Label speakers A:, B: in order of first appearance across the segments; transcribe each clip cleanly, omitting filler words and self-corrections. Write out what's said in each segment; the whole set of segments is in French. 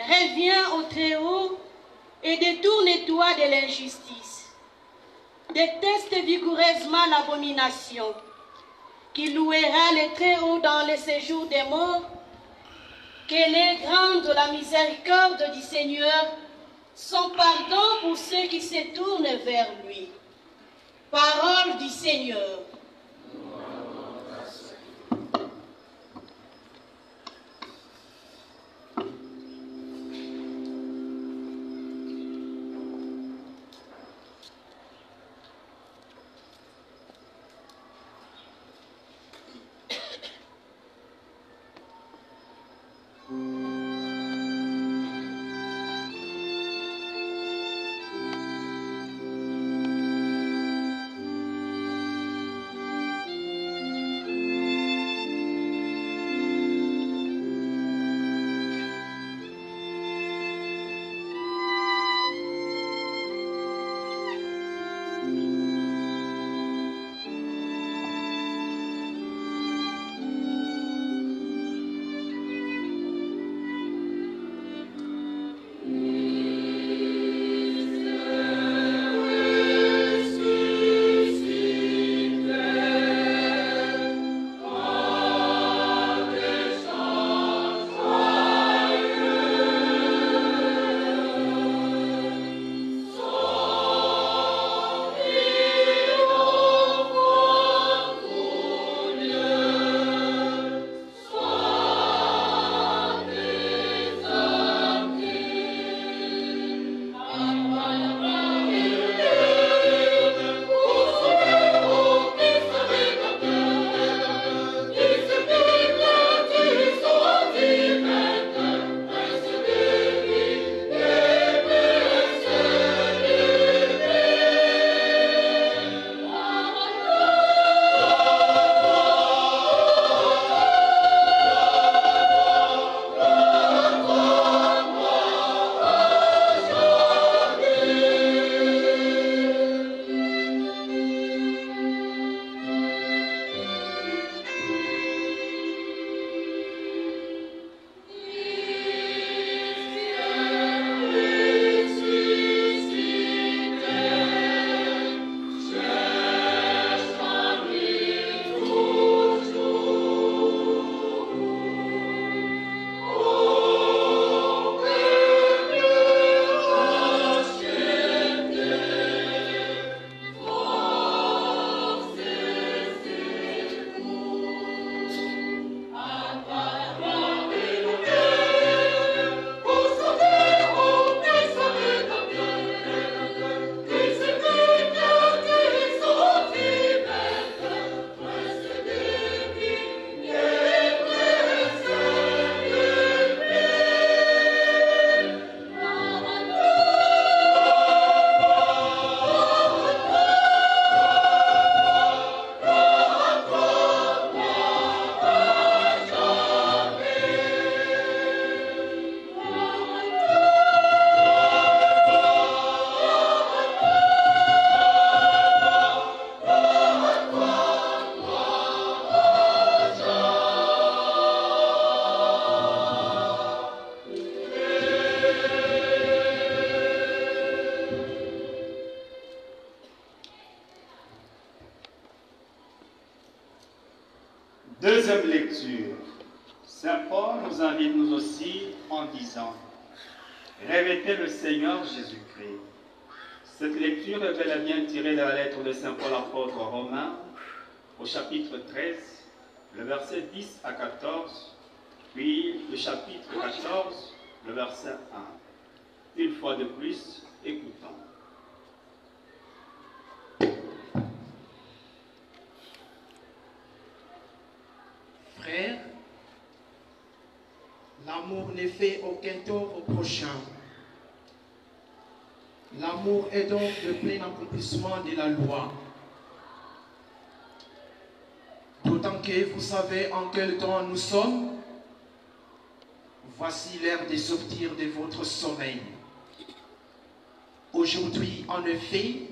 A: reviens au Très-Haut et détourne-toi de l'injustice. Déteste vigoureusement l'abomination, qui louera le Très-Haut dans le séjour des morts. Quelle est grande la miséricorde du Seigneur, son pardon pour ceux qui se tournent vers lui. Parole du Seigneur.
B: Deuxième lecture. Saint Paul nous invite nous aussi en disant « Revêtez le Seigneur Jésus-Christ ». Cette lecture est bel et bien tirée de la lettre de Saint Paul apôtre aux Romains, au chapitre 13, le verset 10 à 14, puis le chapitre 14, le verset 1. Une fois de plus, écoutons.
C: Frères, l'amour ne fait aucun tort au prochain. L'amour est donc le plein accomplissement de la loi. D'autant que vous savez en quel temps nous sommes. Voici l'heure de sortir de votre sommeil. Aujourd'hui, en effet,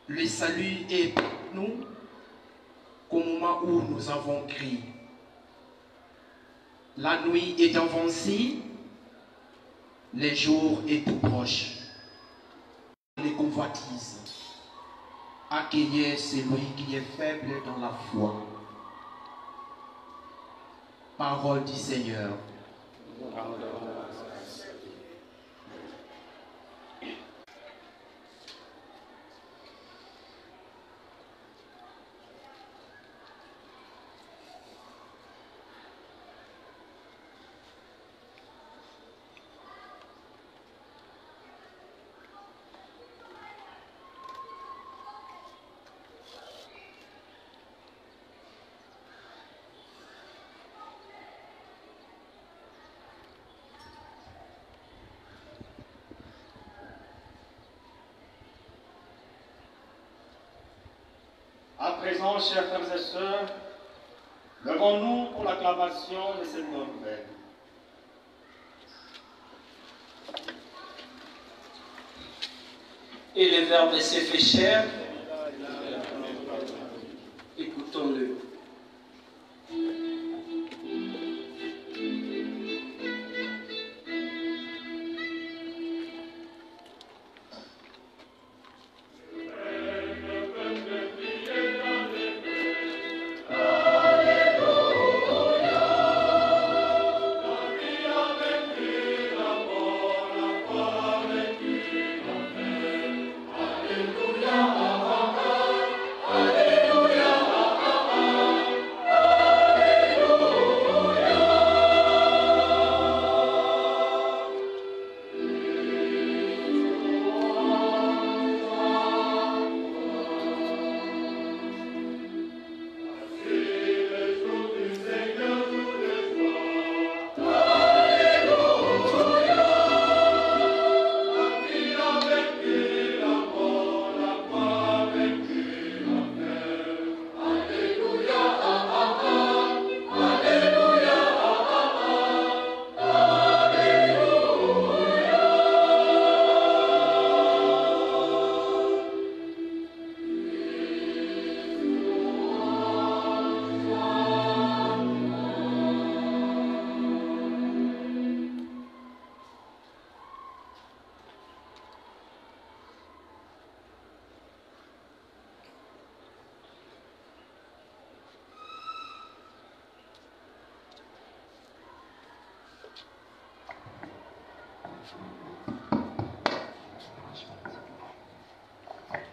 C: le salut est pour nous qu'au moment où nous avons crié. La nuit est avancée Les jours est tout proche. Les convoitises. Accueillez celui qui est faible dans la foi. Parole du Seigneur.
B: À présent, chers frères et sœurs, levons-nous pour l'acclamation de cette bonne nouvelle.
D: Et le Verbe s'est fait chair. Écoutons-le.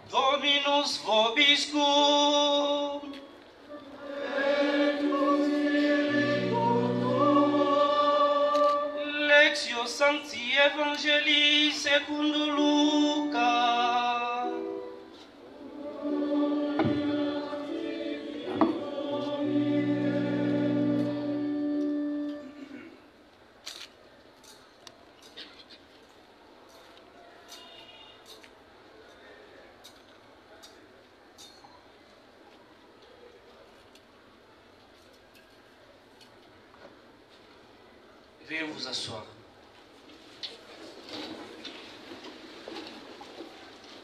E: Dominus vobiscum. Lectio Sancti Evangelii secundum Luca. Veuillez vous asseoir.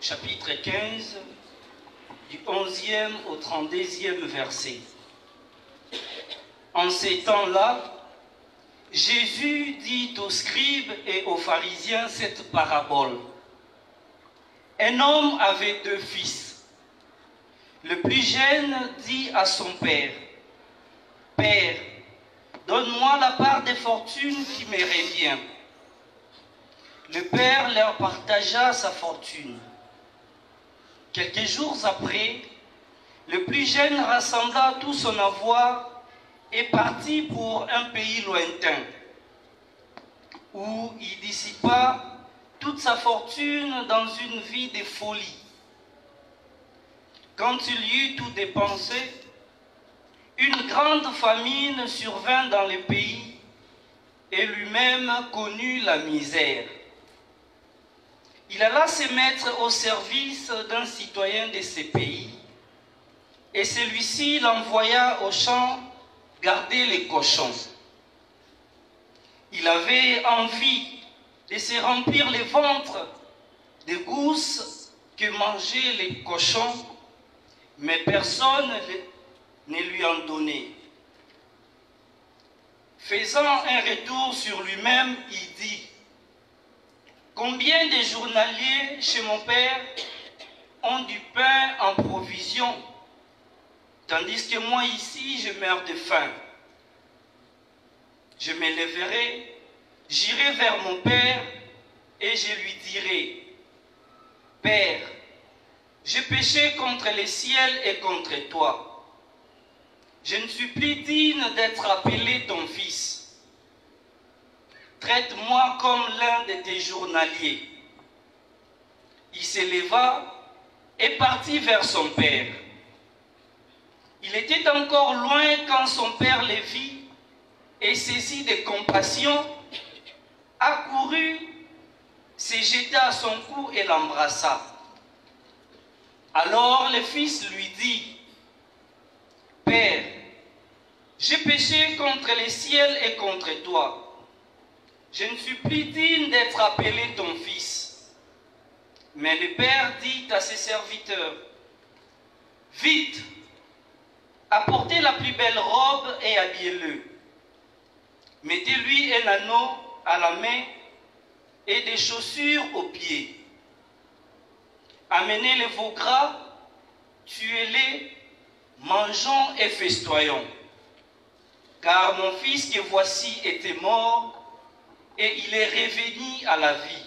E: Chapitre 15, du 11e au 32e verset. En ces temps-là, Jésus dit aux scribes et aux pharisiens cette parabole. Un homme avait 2 fils. Le plus jeune dit à son père, « Père, donne-moi la part des fortunes qui me revient. » Le père leur partagea sa fortune. Quelques jours après, le plus jeune rassembla tout son avoir et partit pour un pays lointain, où il dissipa toute sa fortune dans une vie de folie. Quand il eut tout dépensé, une grande famine survint dans le pays et lui-même connut la misère. Il alla se mettre au service d'un citoyen de ce pays et celui-ci l'envoya au champ garder les cochons. Il avait envie de se remplir le ventre des gousses que mangeaient les cochons, mais personne ne lui en donnait. Faisant un retour sur lui-même, il dit, Combien de journaliers chez mon père ont du pain en provision, tandis que moi ici, je meurs de faim. Je me lèverai, j'irai vers mon père et je lui dirai, Père, j'ai péché contre le ciel et contre toi. Je ne suis plus digne d'être appelé ton fils. Traite-moi comme l'un de tes journaliers. Il s'éleva et partit vers son père. Il était encore loin quand son père le vit et saisi de compassion, accourut, se jeta à son cou et l'embrassa. Alors le fils lui dit, Père, j'ai péché contre le ciel et contre toi. Je ne suis plus digne d'être appelé ton fils. Mais le père dit à ses serviteurs, vite, apportez la plus belle robe et habillez-le. Mettez-lui un anneau à la main et des chaussures aux pieds. Amenez les veaux gras, tuez-les, mangeons et festoyons. Car mon fils que voici était mort et il est revenu à la vie.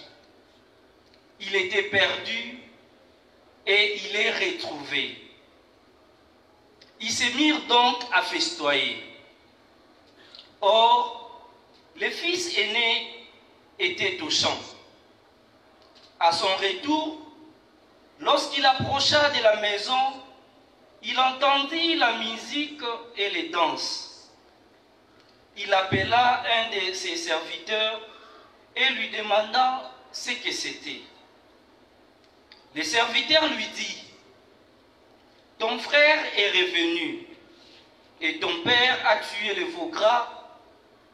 E: Il était perdu et il est retrouvé. Ils se mirent donc à festoyer. Or, le fils aîné était au champ. À son retour, lorsqu'il approcha de la maison, il entendit la musique et les danses. Il appela un de ses serviteurs et lui demanda ce que c'était. Le serviteur lui dit, « Ton frère est revenu et ton père a tué le veau gras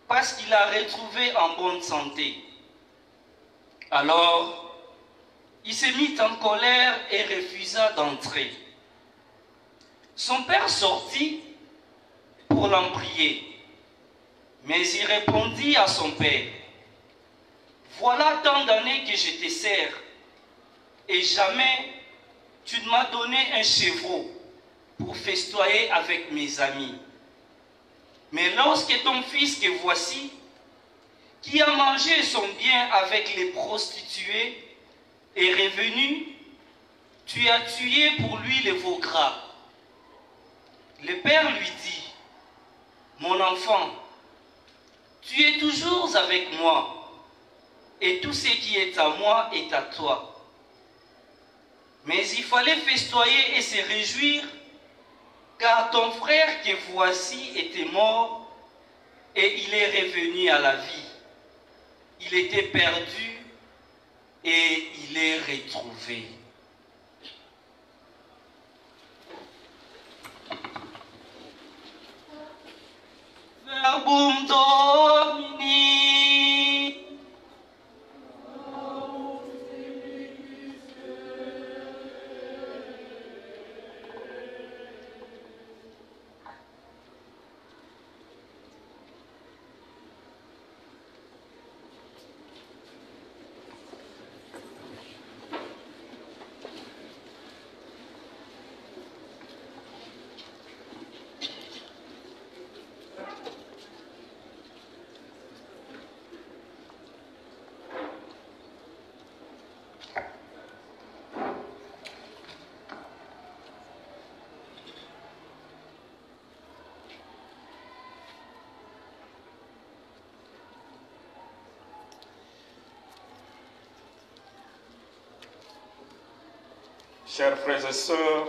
E: parce qu'il l'a retrouvé en bonne santé. » Alors, il se mit en colère et refusa d'entrer. Son père sortit pour l'en prier, mais il répondit à son père, « Voilà tant d'années que je te sers, et jamais tu ne m'as donné un chevreau pour festoyer avec mes amis. Mais lorsque ton fils que voici, qui a mangé son bien avec les prostituées, est revenu, tu as tué pour lui le veau gras. » Le père lui dit, « Mon enfant, tu es toujours avec moi, et tout ce qui est à moi est à toi. Mais il fallait festoyer et se réjouir, car ton frère que voici était mort, et il est revenu à la vie. Il était perdu, et il est retrouvé. » Verbum Domini.
F: Chers frères et sœurs,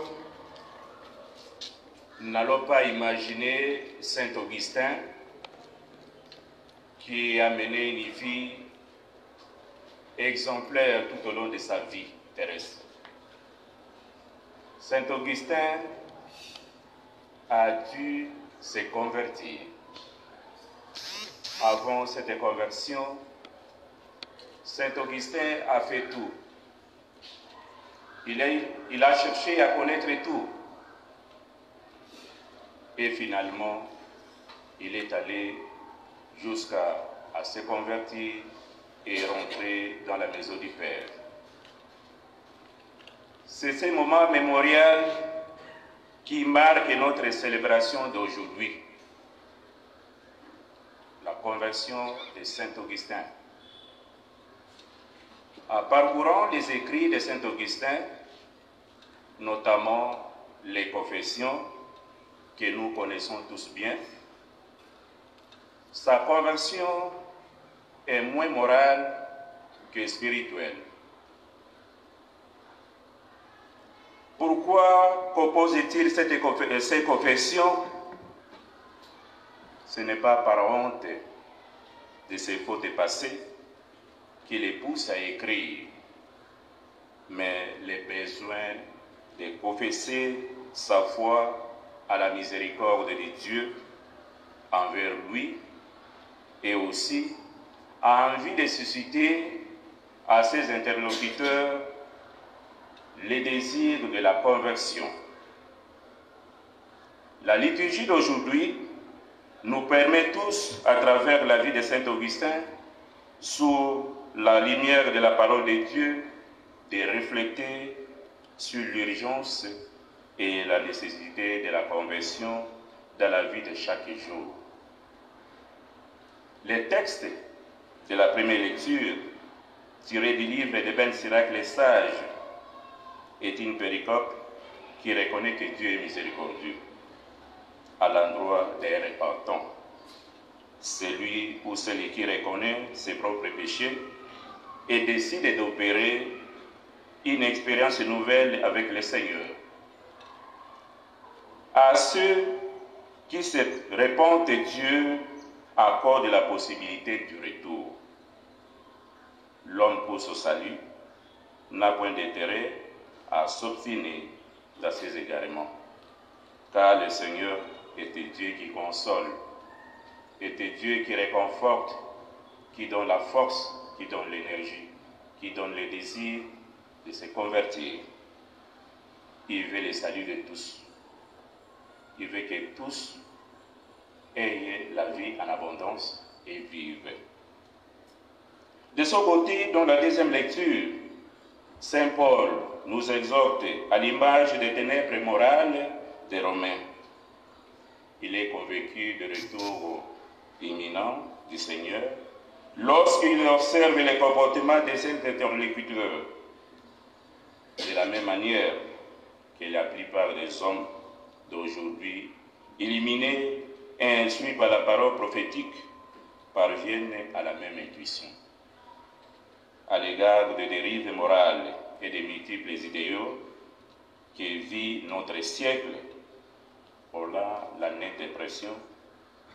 F: n'allons pas imaginer Saint Augustin qui a mené une vie exemplaire tout au long de sa vie terrestre. Saint Augustin a dû se convertir. Avant cette conversion, Saint Augustin a fait tout. Il a cherché à connaître tout. Et finalement, il est allé jusqu'à se convertir et rentrer dans la maison du Père. C'est ce moment mémorial qui marque notre célébration d'aujourd'hui, la conversion de Saint Augustin. En parcourant les écrits de Saint Augustin, notamment les confessions que nous connaissons tous bien, sa conversion est moins morale que spirituelle. Pourquoi compose-t-il ces confessions? Ce n'est pas par honte de ses fautes passées qui les pousse à écrire, mais les besoins de confesser sa foi à la miséricorde de Dieu envers lui, et aussi a envie de susciter à ses interlocuteurs les désirs de la conversion. La liturgie d'aujourd'hui nous permet tous, à travers la vie de Saint Augustin, sous la lumière de la parole de Dieu, de refléter sur l'urgence et la nécessité de la conversion dans la vie de chaque jour. Les textes de la première lecture, tirés du livre de Ben Sirac les Sages, est une péricope qui reconnaît que Dieu est miséricordieux à l'endroit des repentants. Celui ou celui qui reconnaît ses propres péchés et décide d'opérer une expérience nouvelle avec le Seigneur. À ceux qui se repentent, Dieu accorde la possibilité du retour. L'homme pousse au salut, n'a point d'intérêt à s'obstiner dans ses égarements, car le Seigneur était Dieu qui console, était Dieu qui réconforte, qui donne la force, qui donne l'énergie, qui donne le désir de se convertir. Il veut le salut de tous. Il veut que tous aient la vie en abondance et vivent. De son côté, dans la deuxième lecture, Saint Paul nous exhorte à l'image des ténèbres morales des Romains. Il est convaincu du retour imminent du Seigneur lorsqu'il observe les comportements de ses interlocuteurs. De la même manière que la plupart des hommes d'aujourd'hui, illuminés et instruits par la parole prophétique, parviennent à la même intuition. À l'égard des dérives morales et des multiples idéaux que vit notre siècle, on a la nette impression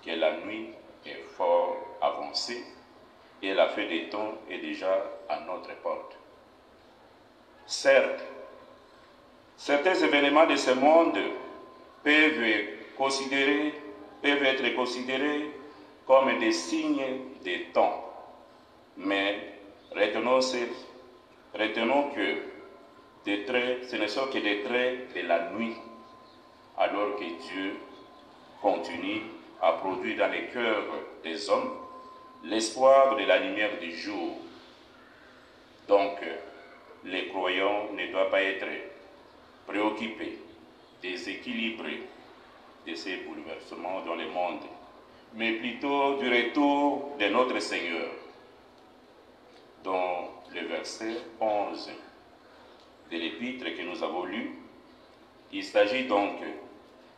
F: que la nuit est fort avancée et la fin des temps est déjà à notre porte. Certes, certains événements de ce monde peuvent être considérés comme des signes des temps, mais retenons que ce ne sont que des traits de la nuit, alors que Dieu continue à produire dans les cœurs des hommes l'espoir de la lumière du jour. Donc, les croyants ne doivent pas être préoccupés, déséquilibrés de ces bouleversements dans le monde, mais plutôt du retour de notre Seigneur. Dans le verset 11 de l'épître que nous avons lu, il s'agit donc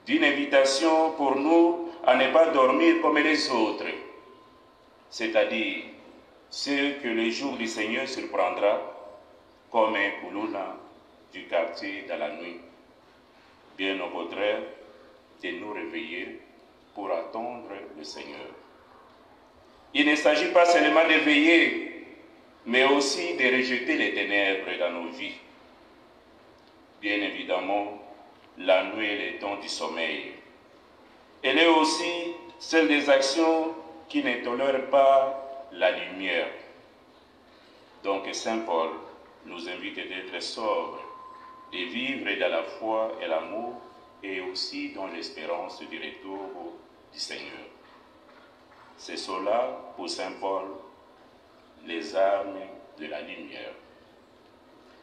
F: d'une invitation pour nous à ne pas dormir comme les autres, c'est-à-dire ceux que le jour du Seigneur surprendra comme un koulouna du quartier dans la nuit. Bien au contraire, de nous réveiller pour attendre le Seigneur. Il ne s'agit pas seulement de veiller, mais aussi de rejeter les ténèbres dans nos vies. Bien évidemment, la nuit est le temps du sommeil. Elle est aussi celle des actions qui ne tolèrent pas la lumière. Donc Saint Paul nous invite d'être sobres, de vivre dans la foi et l'amour, et aussi dans l'espérance du retour du Seigneur. C'est cela, pour Saint Paul, les armes de la lumière.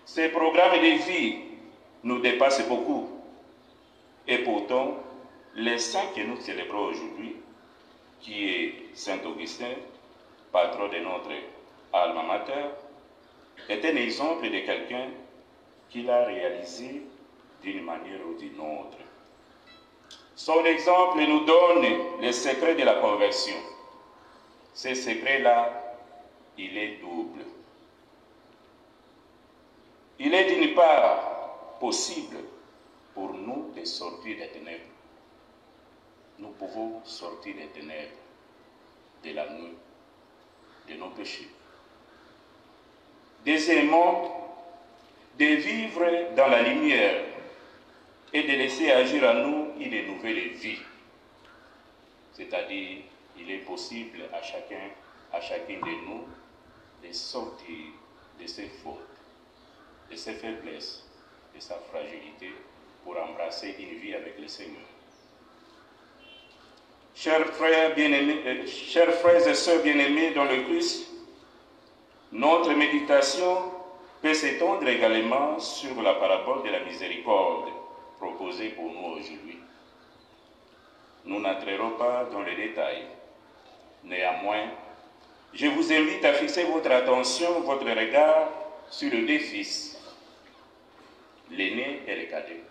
F: Ces programmes de vie nous dépassent beaucoup. Et pourtant, les saints que nous célébrons aujourd'hui, qui est Saint Augustin, patron de notre alma mater, est un exemple de quelqu'un qui l'a réalisé d'une manière ou d'une autre. Son exemple nous donne les secrets de la conversion. Ce secret-là, il est double. Il est d'une part possible pour nous de sortir des ténèbres. Nous pouvons sortir des ténèbres, de la nuit, de nos péchés. Deuxièmement, de vivre dans la lumière et de laisser agir en nous une nouvelle vie. C'est-à-dire, il est possible à chacun de nous de sortir de ses fautes, de ses faiblesses, de sa fragilité pour embrasser une vie avec le Seigneur. Chers frères et sœurs bien-aimés dans le Christ, notre méditation peut s'étendre également sur la parabole de la miséricorde proposée pour nous aujourd'hui. Nous n'entrerons pas dans les détails. Néanmoins, je vous invite à fixer votre attention, votre regard sur les deux fils, l'aîné et le cadet.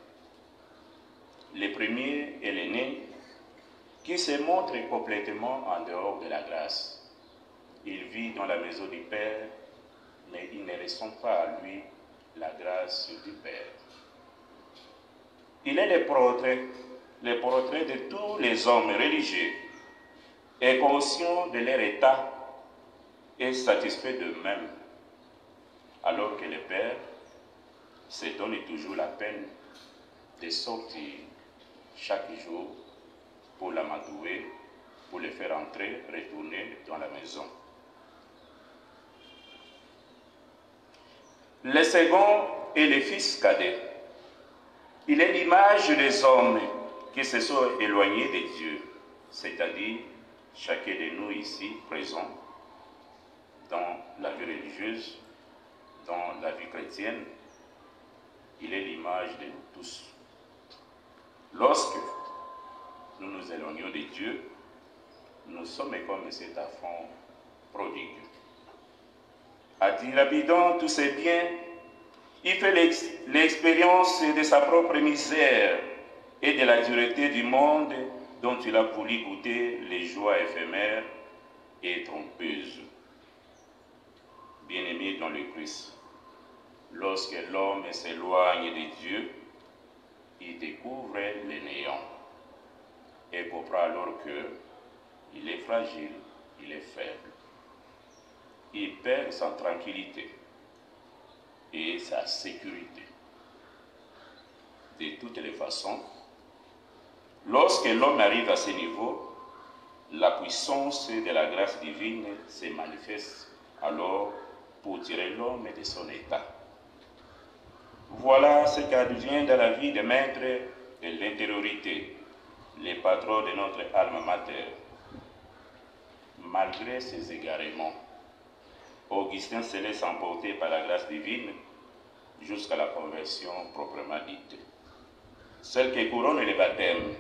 F: Le premier est l'aîné qui se montre complètement en dehors de la grâce. Il vit dans la maison du Père, mais il ne ressent pas à lui la grâce du Père. Il est le portrait de tous les hommes religieux, est conscient de leur état et satisfait d'eux-mêmes, alors que le Père se donne toujours la peine de sortir chaque jour pour l'amadouer, pour le faire entrer, retourner dans la maison. Le second est le fils cadet. Il est l'image des hommes qui se sont éloignés de Dieu, c'est-à-dire chacun de nous ici présents dans la vie religieuse, dans la vie chrétienne. Il est l'image de nous tous. Lorsque nous nous éloignons de Dieu, nous sommes comme cet enfant prodigue. À dilapidant tous ses biens, il fait l'expérience de sa propre misère et de la dureté du monde dont il a voulu goûter les joies éphémères et trompeuses. Bien-aimés dans le Christ, lorsque l'homme s'éloigne de Dieu, il découvre le néant et comprend alors qu'il est fragile, il est faible. Il perd sa tranquillité et sa sécurité. De toutes les façons, lorsque l'homme arrive à ce niveau, la puissance de la grâce divine se manifeste alors pour tirer l'homme de son état. Voilà ce qu'advient dans la vie des maîtres de l'intériorité, les patrons de notre alma mater. Malgré ses égarements, Augustin se laisse emporter par la grâce divine jusqu'à la conversion proprement dite. Celle qui couronne le baptême,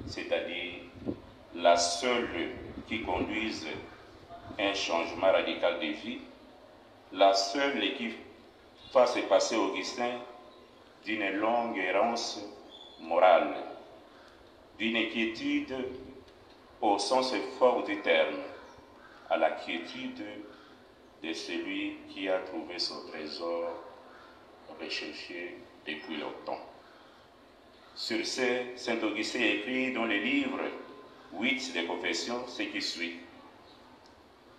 F: c'est-à-dire la seule qui conduise un changement radical de vie, la seule qui fasse passer Augustin d'une longue errance morale, d'une quiétude au sens fort du terme, à la quiétude de celui qui a trouvé son trésor recherché depuis longtemps. Sur ce, saint Augustin écrit dans le livre 8 des Confessions ce qui suit.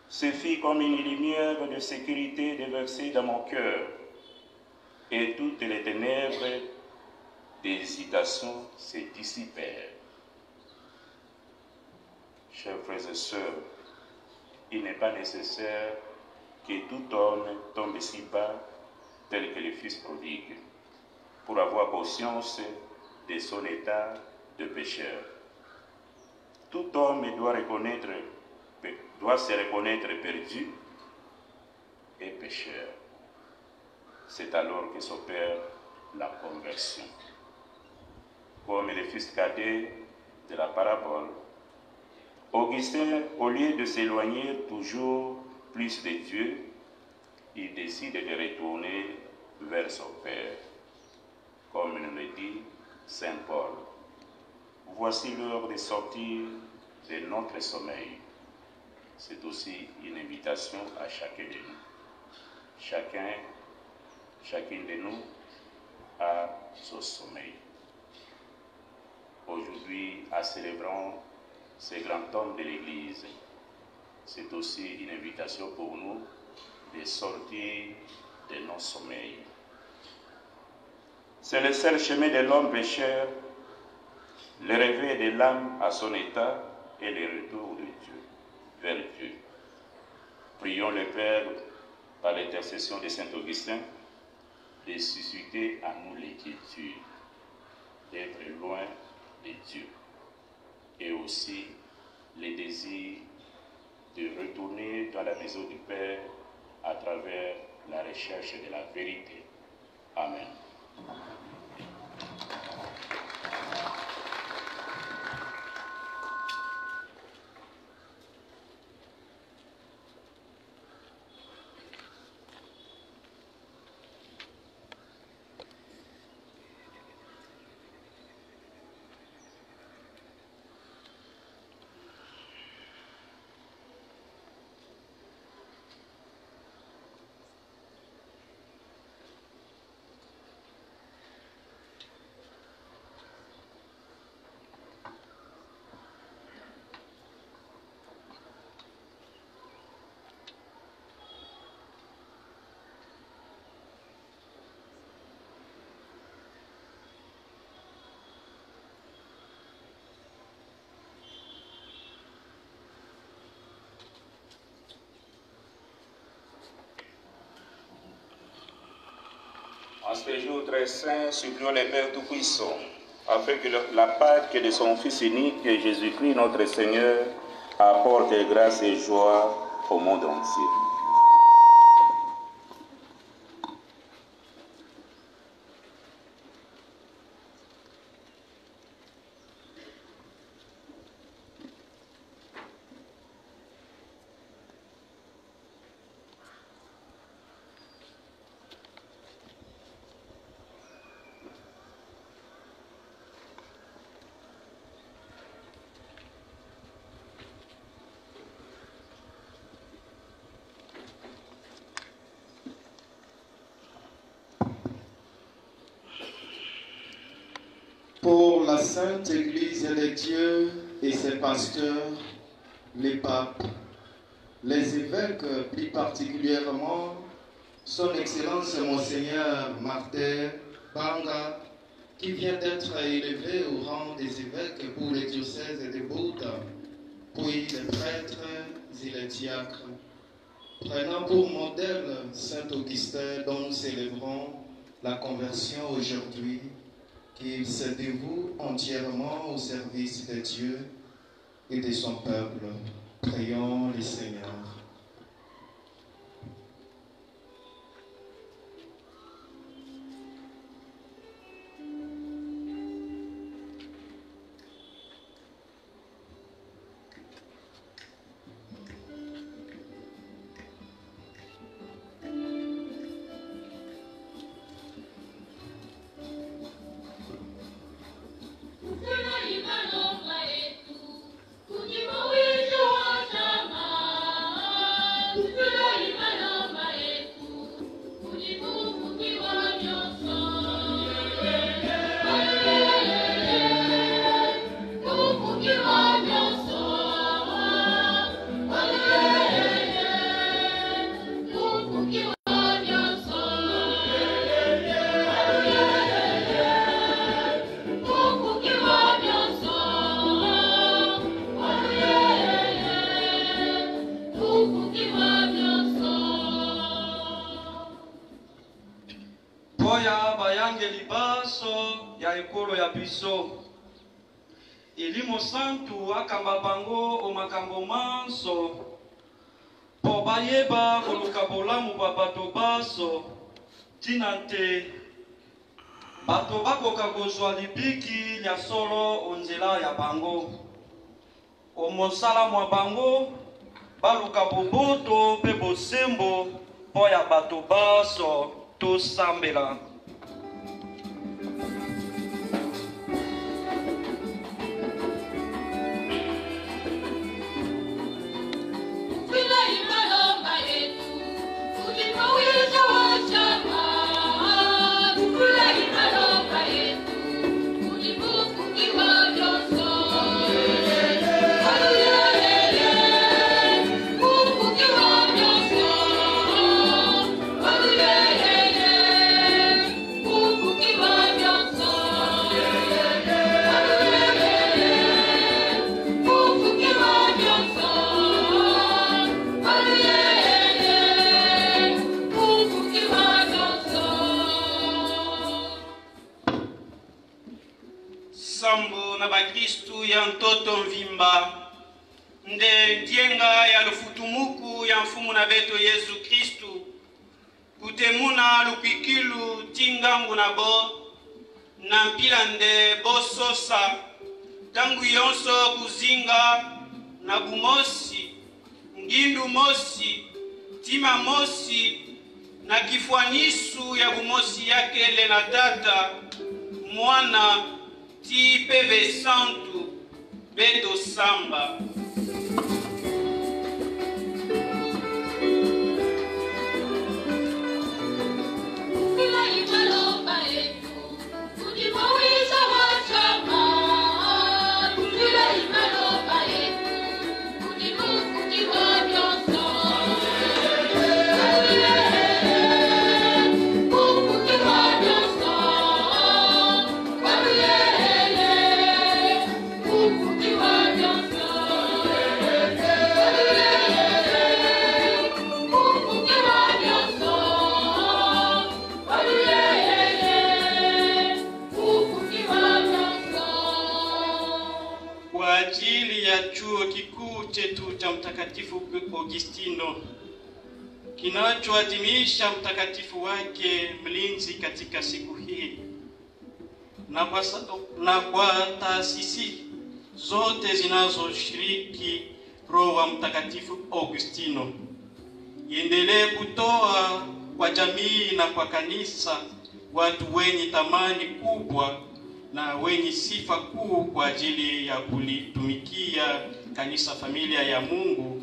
F: Ce fut comme une lumière de sécurité déversée dans mon cœur, et toutes les ténèbres d'hésitation se dissipèrent. Chers frères et sœurs, il n'est pas nécessaire que tout homme tombe si bas tel que le Fils prodigue pour avoir conscience de son état de pécheur. Tout homme doit se reconnaître perdu et pécheur. C'est alors que s'opère la conversion. Comme le fils cadet de la parabole, Augustin, au lieu de s'éloigner toujours plus de Dieu, il décide de retourner vers son Père. Comme nous le dit Saint Paul, voici l'heure de sortir de notre sommeil. C'est aussi une invitation à chacun de nous. Chacun de nous a son sommeil. Aujourd'hui, en célébrant ce grand homme de l'Église, c'est aussi une invitation pour nous de sortir de nos sommeils. C'est le seul chemin de l'homme pécheur, le réveil de l'âme à son état et le retour de Dieu, vers Dieu. Prions le Père, par l'intercession de Saint Augustin, de susciter à nous l'inquiétude, d'être loin de Dieu, et aussi le désir de retourner dans la maison du Père à travers la recherche de la vérité. Amen. En ce jour très saint, supplions le Père Tout-Puissant, afin que la Pâque de son Fils unique, Jésus-Christ notre Seigneur, apporte grâce et joie au monde entier.
C: Pour la Sainte Église de Dieu et ses pasteurs, les papes, les évêques, plus particulièrement Son Excellence Monseigneur Martin Banga, qui vient d'être élevé au rang des évêques pour les diocèses de Bouddha, puis les prêtres et les diacres. Prenant pour modèle Saint Augustin dont nous célébrons la conversion aujourd'hui, qu'il se dévoue entièrement au service de Dieu et de son peuple. Prions le Seigneur.
G: bayeba koluka bolamu bwa bato baso tina te bato bakoka kozwa libiki lya solo onzela ya bango omosala mwa bango baluka boboto mpe bosembo mpo ya bato baso tosambela.
E: Sambo na bakristu ya ntoto mvimba nde ndienga ya lufutumuku ya mfumu na beto Yesu Kristu kutemuna lupikilu tingangu na bo na mpila nde bososa tangu yonso kuzinga na bumosi ngindu mosi tima mosi na kifwanisu ya bumosi yake le na tata mwana ti peve santu beto samba. Mtakatifu Augustino kinachoadhimisha mtakatifu wake mlinzi katika siku hii na kwa taasisi zote zinazoshiriki roho wa mtakatifu Augustino iendelee kutoa kwa jamii na kwa kanisa watu wenye thamani kubwa na wenye sifa kuu kwa ajili ya kulitumikia kanisa, familia ya Mungu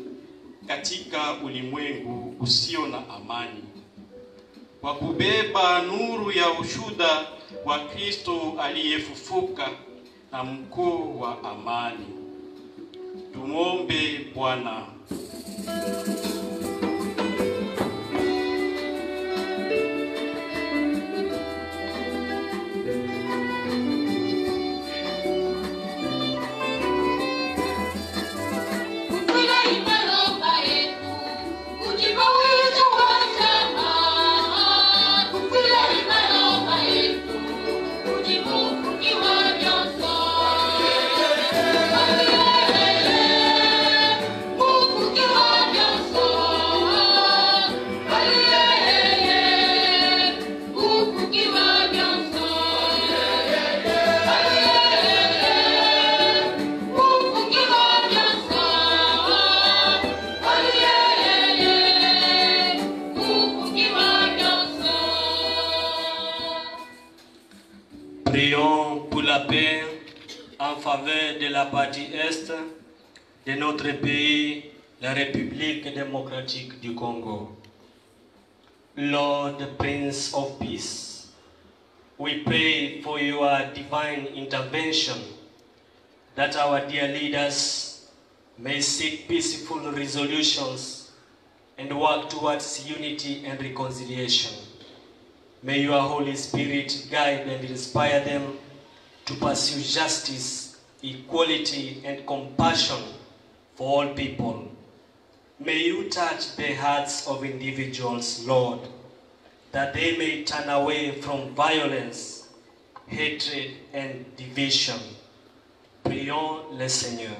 E: katika ulimwengu usio na amani, kwa kubeba nuru ya ushuhuda wa Kristo aliyefufuka na mkuu wa amani. Tumombe Bwana.
H: Prions pour la paix en faveur de la partie Est de notre pays, la République démocratique du Congo. Lord, Prince of Peace, we pray for your divine intervention, that our dear leaders may seek peaceful resolutions and work towards unity and reconciliation. May your Holy Spirit guide and inspire them to pursue justice, equality, and compassion for all people. May you touch the hearts of individuals, Lord, that they may turn away from violence, hatred, and division. Prions le Seigneur.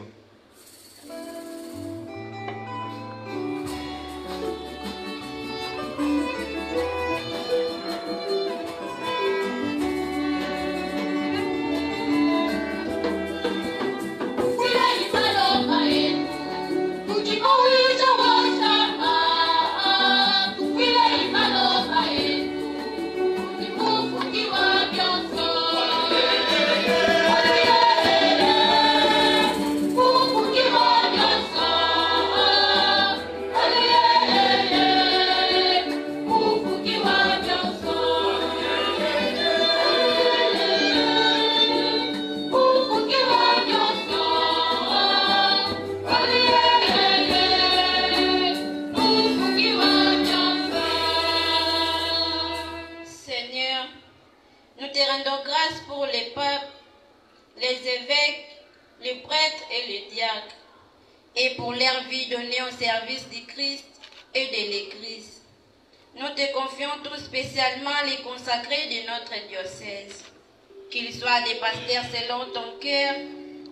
I: service du Christ et de l'Église. Nous te confions tout spécialement les consacrés de notre diocèse, qu'ils soient des pasteurs selon ton cœur,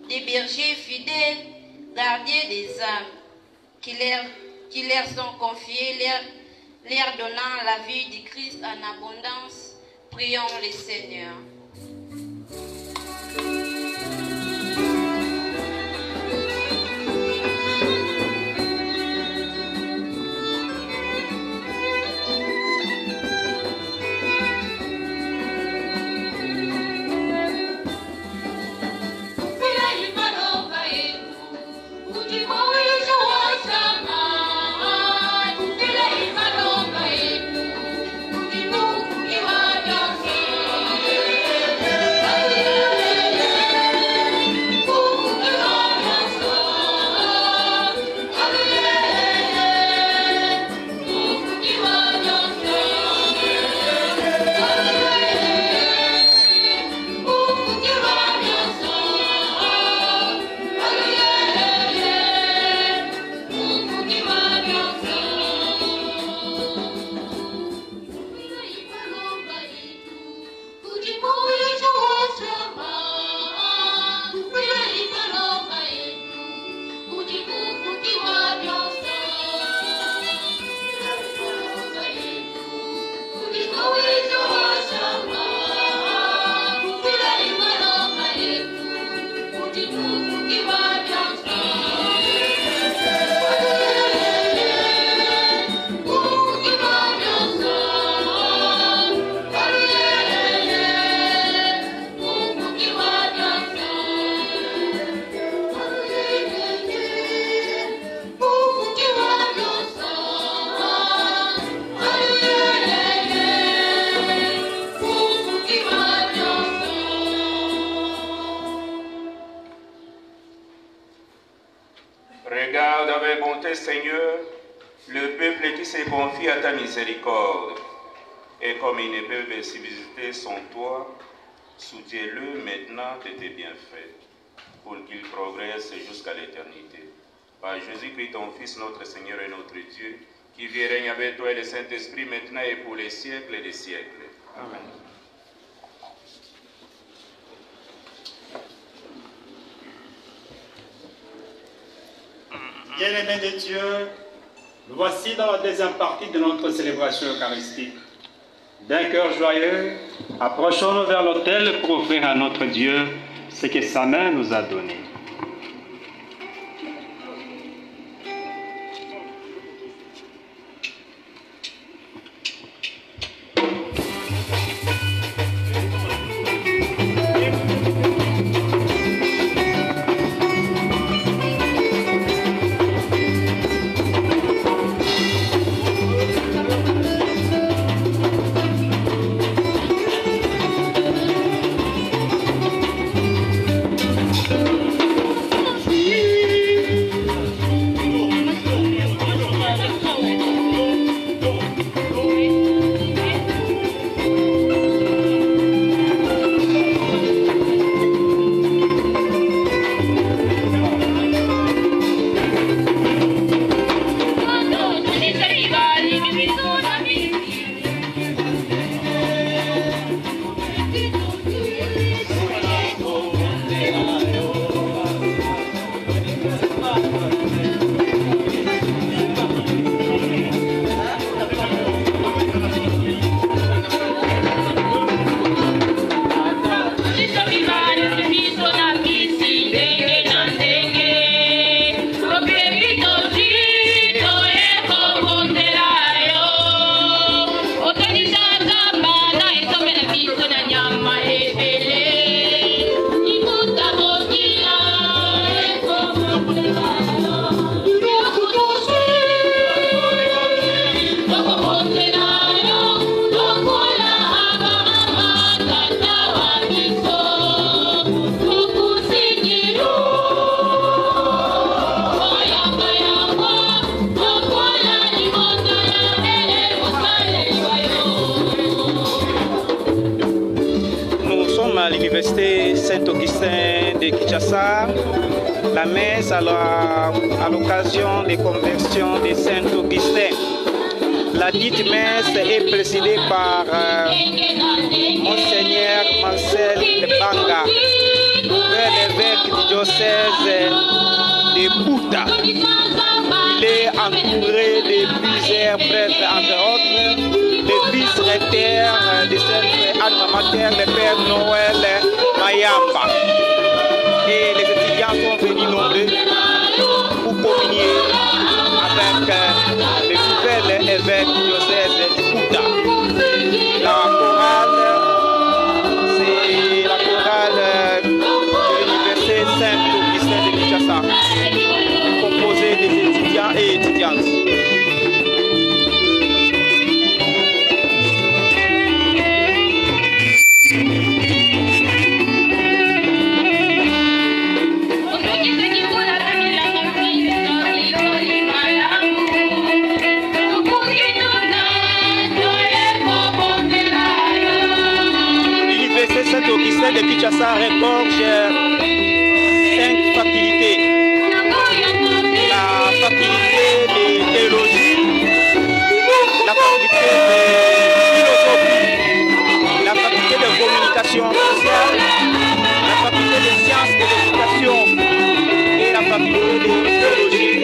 I: des bergers fidèles, gardiens des âmes, qui leur sont confiés, leur donnant la vie du Christ en abondance. Prions le Seigneur.
F: Regarde avec bonté, Seigneur, le peuple qui se confie à ta miséricorde. Et comme ils ne peuvent subsister sans toi, soutiens-le maintenant de tes bienfaits, pour qu'il progresse jusqu'à l'éternité. Par Jésus-Christ, ton Fils, notre Seigneur et notre Dieu, qui vit et règne avec toi et le Saint-Esprit maintenant et pour les siècles des siècles. Amen.
B: Bien-aimés de Dieu, nous voici dans la deuxième partie de notre célébration eucharistique. D'un cœur joyeux, approchons-nous vers l'autel pour offrir à notre Dieu ce que sa main nous a donné.
J: Saint-Augustin de Kinshasa la messe à l'occasion des conversions de Saint-Augustin. La dite messe est présidée par Monseigneur Marcel Banga, l'évêque du diocèse de Bouta. Il est entouré de plusieurs prêtres, entre autres le vice-recteur du centre Alma Mater, le Père Noël Mayamba. Et les étudiants sont venus nombreux pour communier avec le nouvel évêque du diocèse de Bouta. La chorale, c'est la chorale de l'université Saint-Augustin de Kinshasa, composée des étudiants et étudiantes. L'université Saint-Augustin de Kinshasa regorge 5 facultés. La faculté de théologie, la faculté de philosophie, la faculté de communication sociale, la faculté de sciences de l'éducation et la faculté de théologie.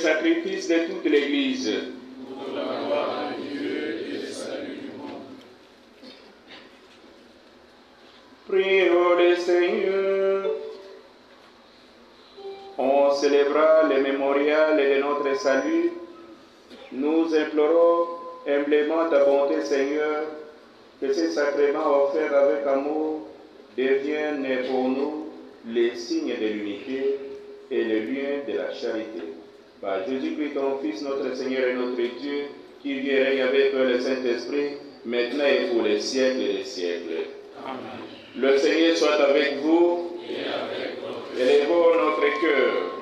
F: sacrifice de toute l'Église. Prions le Seigneur. On célébrera le mémorial de notre salut Nous implorons humblement ta bonté, Seigneur, que ces sacrements offerts avec amour deviennent pour nous les signes de l'unité et le lien de la charité. Par Jésus-Christ, ton Fils, notre Seigneur et notre Dieu, qui vit et règne avec le Saint-Esprit, maintenant et pour les siècles et les siècles. Amen. Le Seigneur soit avec vous. Élevons notre cœur.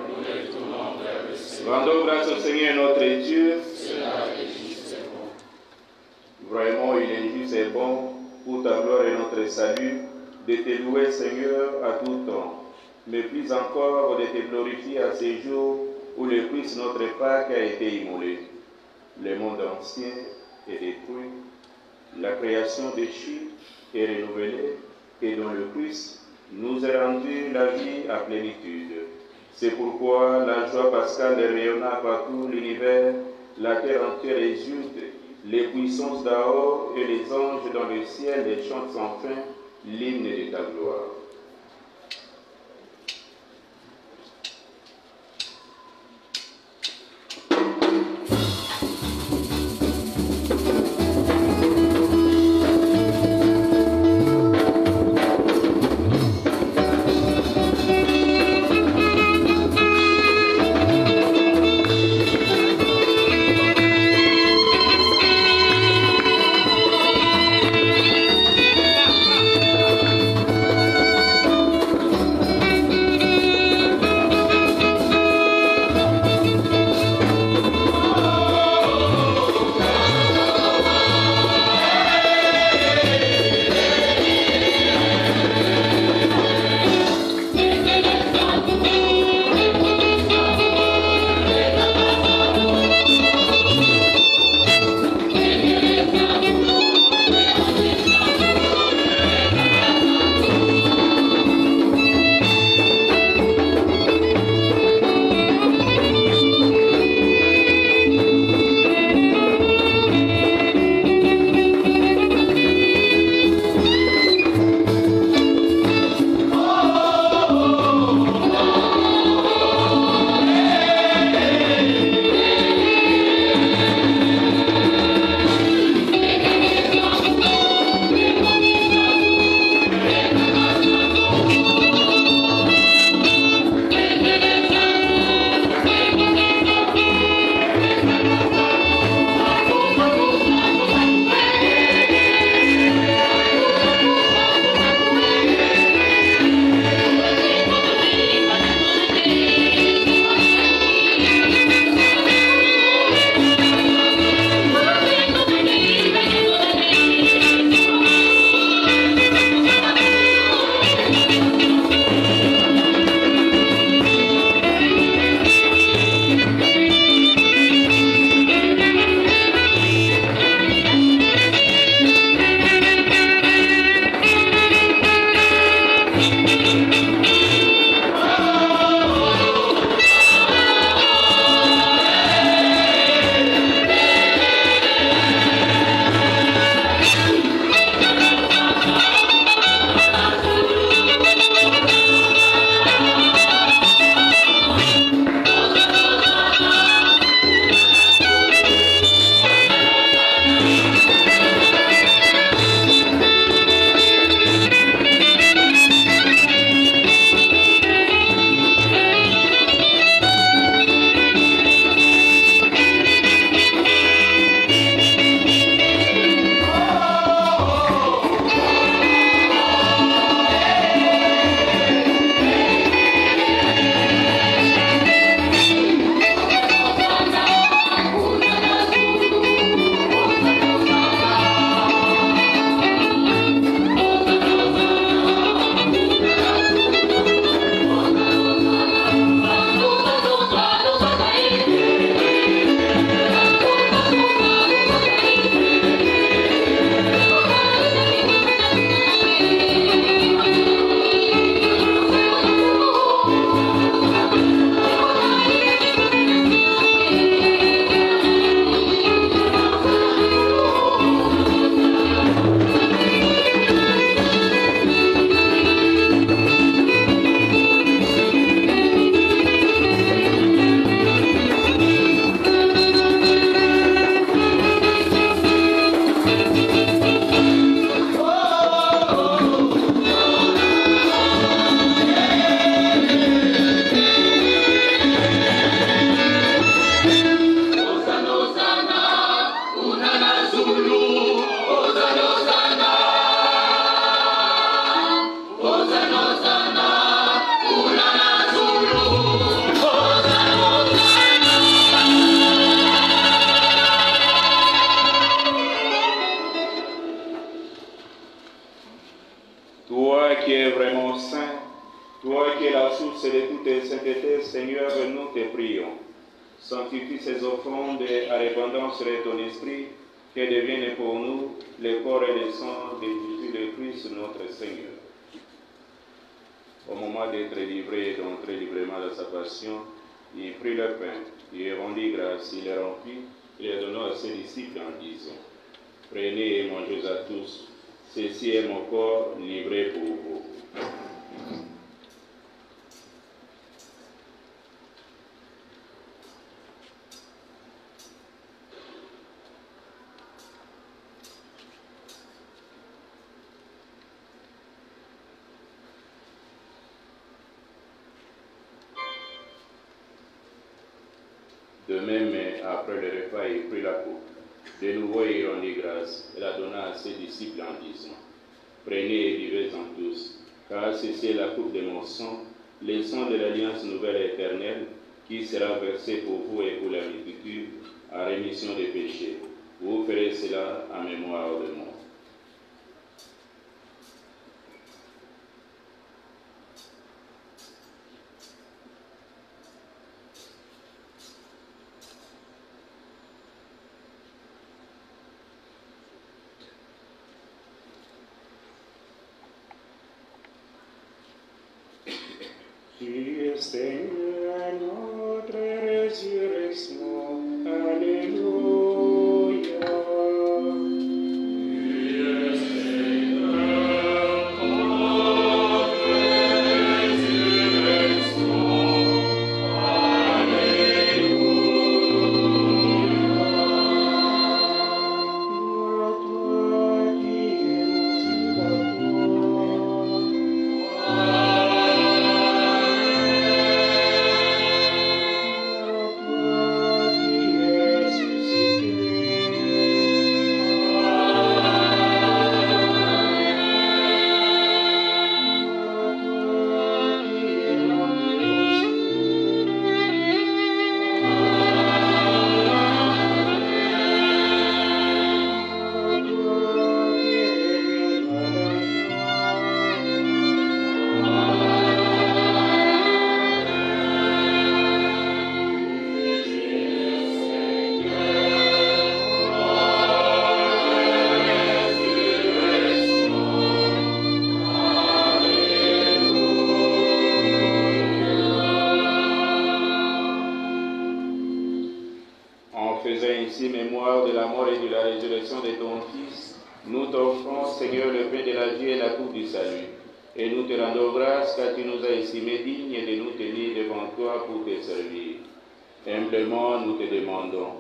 F: Rendons grâce au Seigneur notre Dieu. Vraiment, il est juste et bon pour ta gloire et notre salut de te louer, Seigneur, à tout temps, mais plus encore de te glorifier à ces jours où le Christ, notre Pâque, a été immolé. Le monde ancien est détruit, la création déchue est renouvelée, et dans le Christ nous est rendu la vie à plénitude. C'est pourquoi la joie pascale rayonna partout l'univers, la terre entière exulte, les puissances d'Aor et les anges dans le ciel les chantent sans fin l'hymne de ta gloire. Toi qui es vraiment saint, toi qui es la source de toute sainteté, Seigneur, nous te prions. Sanctifie ces offrandes à répandance de ton esprit, qu'elles deviennent pour nous le corps et le sang de Jésus le Christ, notre Seigneur. Au moment d'être livré et d'entrer librement dans sa passion, il prit le pain, il rendit grâce, il le remplit, il le donna à ses disciples en disant: Prenez et mangez à tous, ceci est mon corps livré pour vous. De même, après le repas, il prit la coupe. De nouveau, il rendit grâce et la donna à ses disciples en disant: Prenez et buvez-en tous, car ceci est la coupe de mon sang, le sang de l'alliance nouvelle et éternelle, qui sera versé pour vous et pour la multitude, à rémission des péchés. Vous ferez cela en mémoire de moi.
K: Seigneur, notre résurrection, Alléluia. Seigneur, notre résurrection,
F: mémoire de la mort et de la résurrection de ton Fils, nous t'offrons, Seigneur, le pain de la vie et la coupe du salut. Et nous te rendons grâce car tu nous as estimés dignes de nous tenir devant toi pour te servir. Humblement, nous te demandons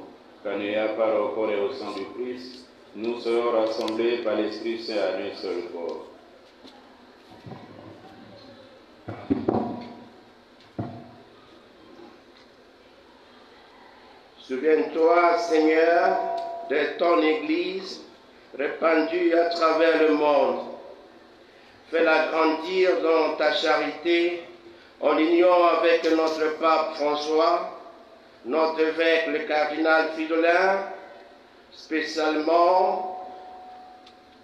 F: qu'en ayant part au corps et au sang du Christ, nous serons rassemblés par l'Esprit Saint à un seul corps.
L: Souviens-toi, Seigneur, de ton Église répandue à travers le monde. Fais-la grandir dans ta charité, en union avec notre pape François, notre évêque le cardinal Fridolin, spécialement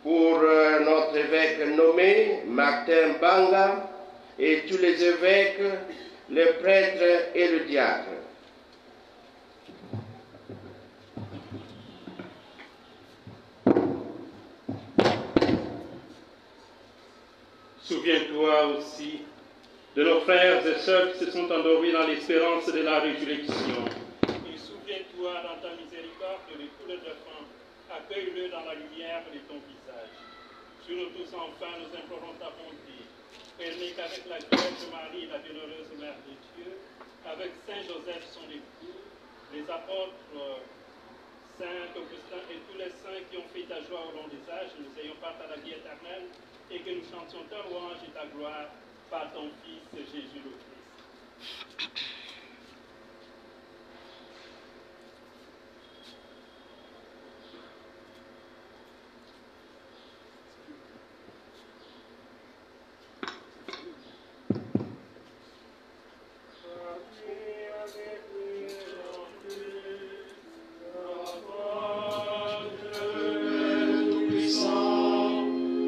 L: pour notre évêque nommé Martin Banga et tous les évêques, les prêtres et le diacre.
M: Souviens-toi aussi de nos frères et sœurs qui se sont endormis dans l'espérance de la résurrection. Et souviens-toi dans ta miséricorde de tous les défunts, accueille-le dans la lumière de ton visage. Sur nous tous enfin, nous implorons ta bonté. Permets qu'avec la Vierge Marie, la bienheureuse Mère de Dieu, avec Saint Joseph son époux, les apôtres Saint Augustin et tous les saints qui ont fait ta joie au long des âges, nous ayons part à la vie éternelle et que nous chantions ta louange et ta gloire par ton Fils Jésus le Christ.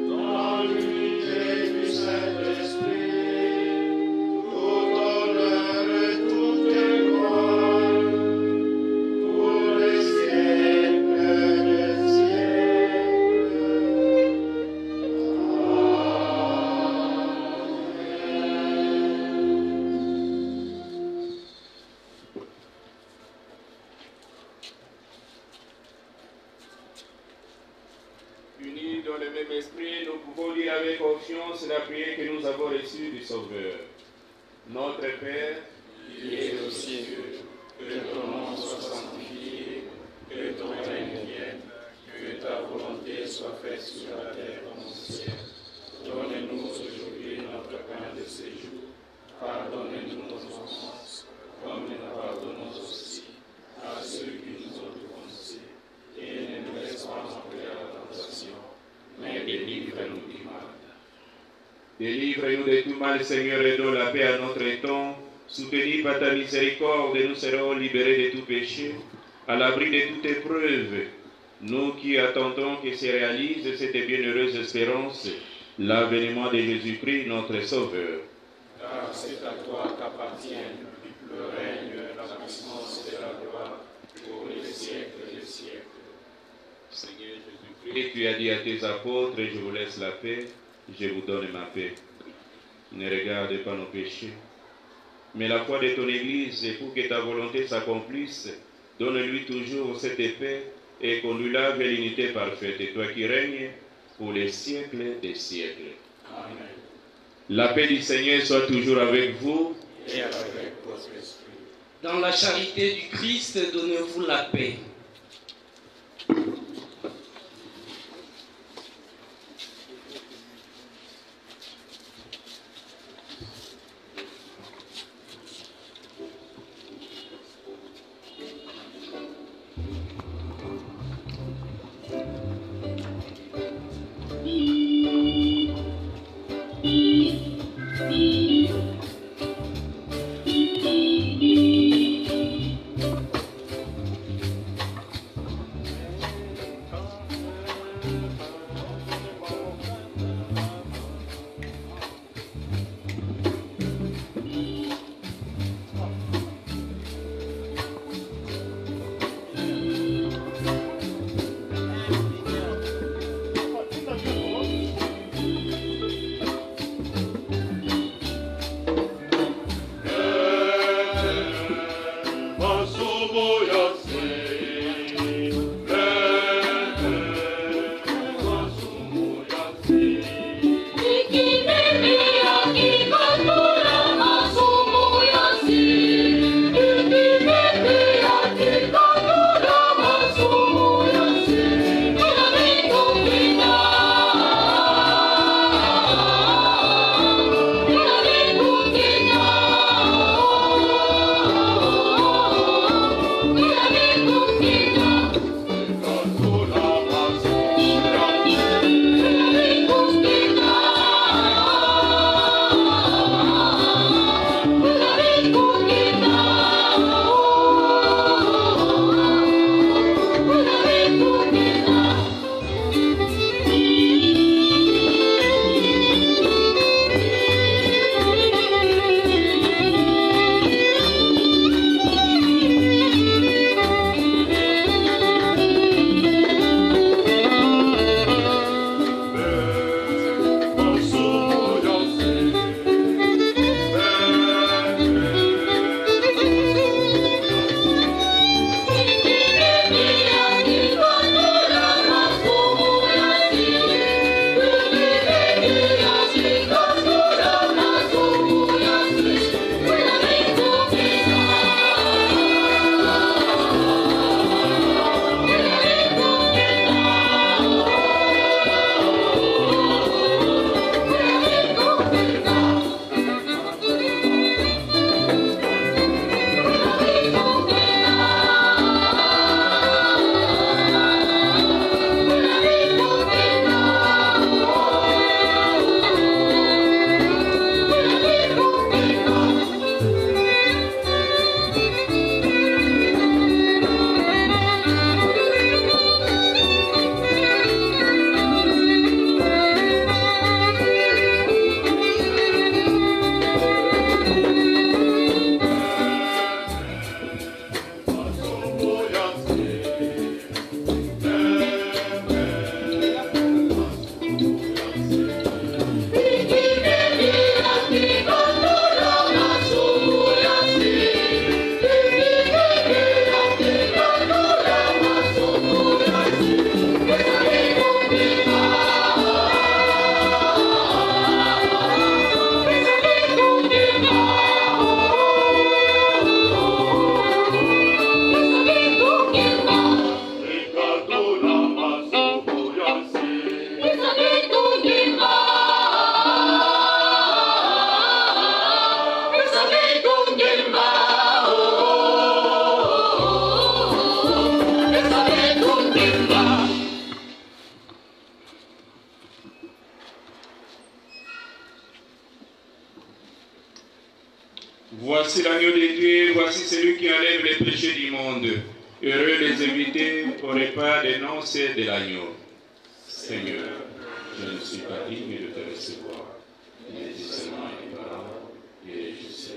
K: Dans l'unité
N: Saint-Esprit, nous pouvons lire avec confiance la prière que nous avons reçue du Sauveur. Notre Père, qui es aux cieux, que ton nom soit sanctifié, que ton règne vienne, que ta volonté soit faite sur la terre comme au ciel. Donne-nous aujourd'hui notre pain de ce jour. Pardonne-nous nos offenses, comme nous pardonnons aussi à ceux qui nous ont offensés. Et ne nous laisse pas entrer à la tentation, mais délivre-nous du mal. Délivre-nous de tout mal, Seigneur, et donne la paix à notre temps. Soutenus par ta miséricorde, nous serons libérés de tout péché, à l'abri de toute épreuve. Nous qui attendons que se réalise cette bienheureuse espérance, l'avènement de Jésus-Christ, notre Sauveur. Car c'est à toi qu'appartiennent le règne, la puissance et la gloire pour les siècles des siècles. Seigneur Jésus-Christ, tu as dit à tes apôtres, je vous laisse la paix, je vous donne ma paix. Ne regarde pas nos péchés, mais la foi de ton Église, et pour que ta volonté s'accomplisse, donne-lui toujours cette paix et qu'on lui lave l'unité parfaite, et toi qui règnes pour les siècles des siècles. Amen. La paix du Seigneur soit toujours avec vous et avec votre esprit.
D: Dans la charité du Christ, donnez-vous la paix.
N: Voici l'agneau de Dieu, voici celui qui enlève les péchés du monde. Heureux les invités au repas des noces de l'agneau. Seigneur, je ne suis pas digne de te recevoir, mais dis seulement une parole, et je serai.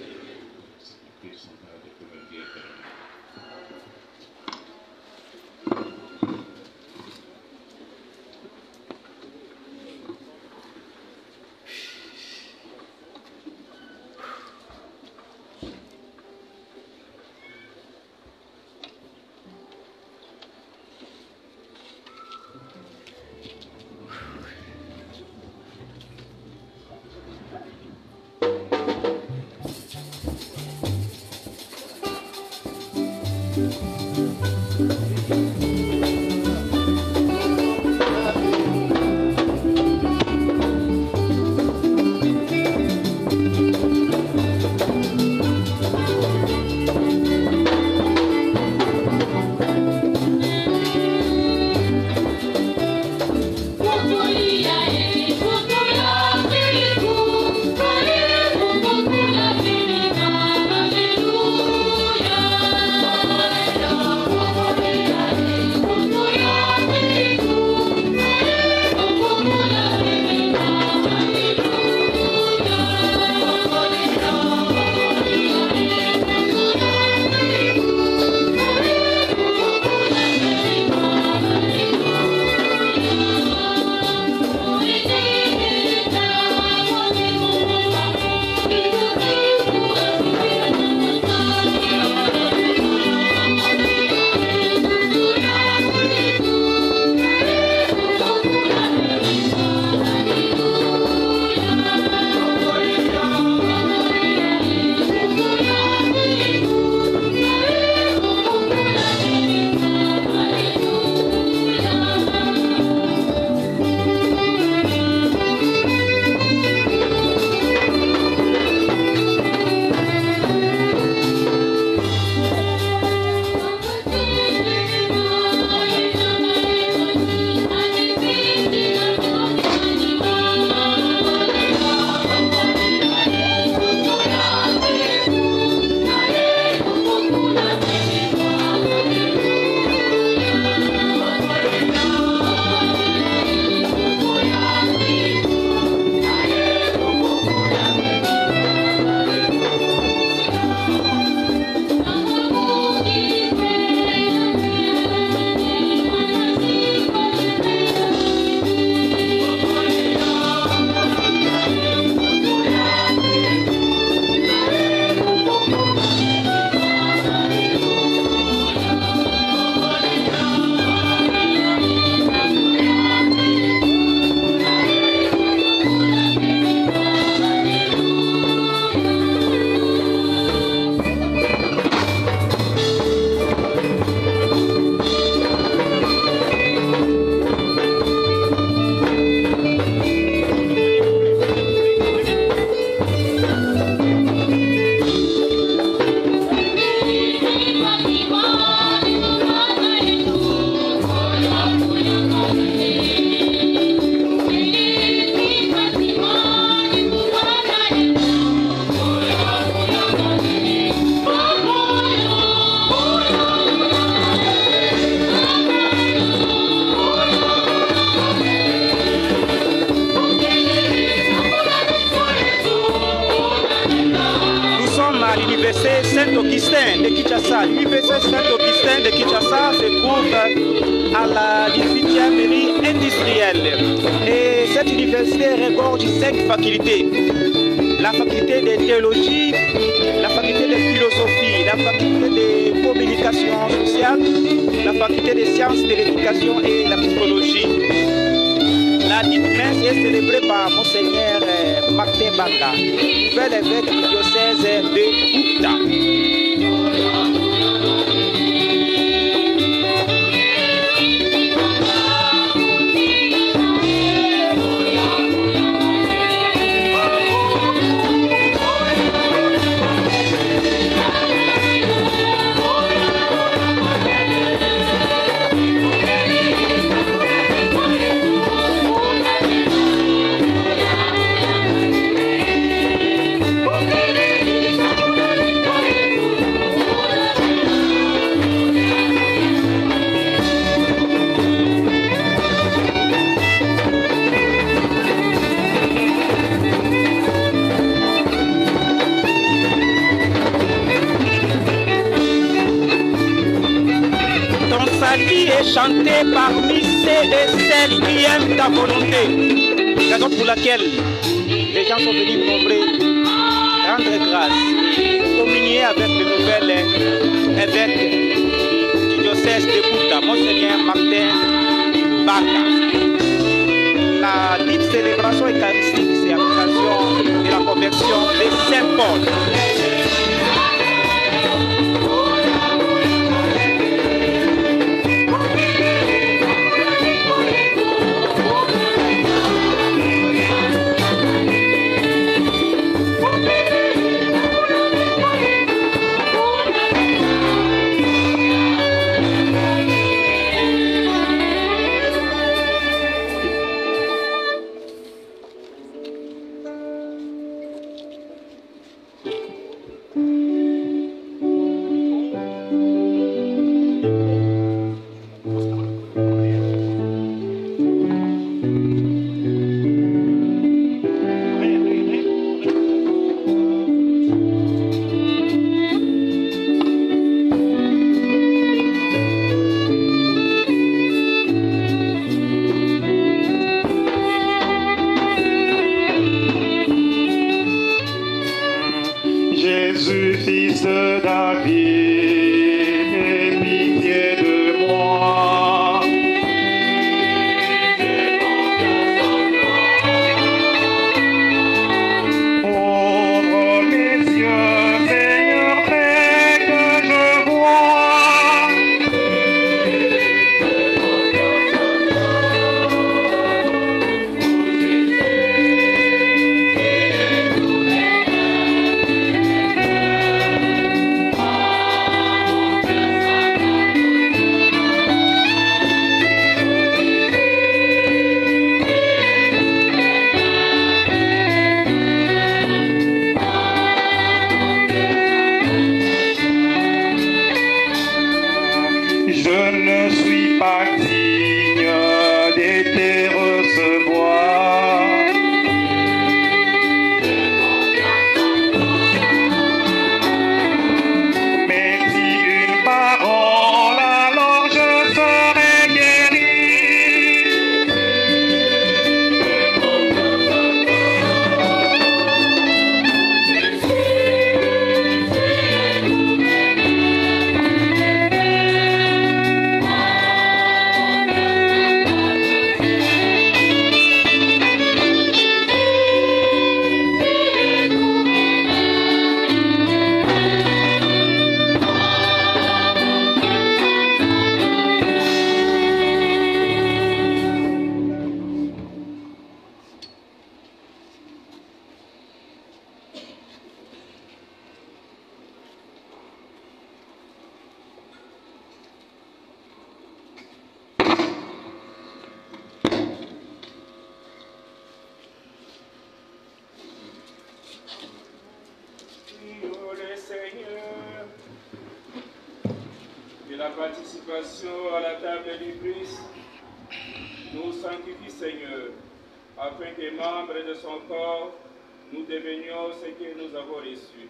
J: Saint-Augustin de Kinshasa. L'université Saint-Augustin de Kinshasa se trouve à la 18e mairie industrielle. Et cette université regorge 5 facultés. La faculté de théologie, la faculté de philosophie, la faculté de communication sociale, la faculté des sciences de l'éducation et la psychologie. La dite messe est célébrée par Monseigneur Martin Banga, nouvel évêque du diocèse de Bouta. prie et chanter parmi ceux et celles qui aiment ta volonté. Raison pour laquelle les gens sont venus nombreux rendre grâce et communier avec le nouvel évêque du diocèse de Bouta, Monseigneur Martin Baka. La dite célébration eucharistique, c'est à l'occasion de la conversion de Saint Paul.
N: La participation à la table du Christ nous sanctifie, Seigneur, afin que membres de son corps, nous devenions ce que nous avons reçu.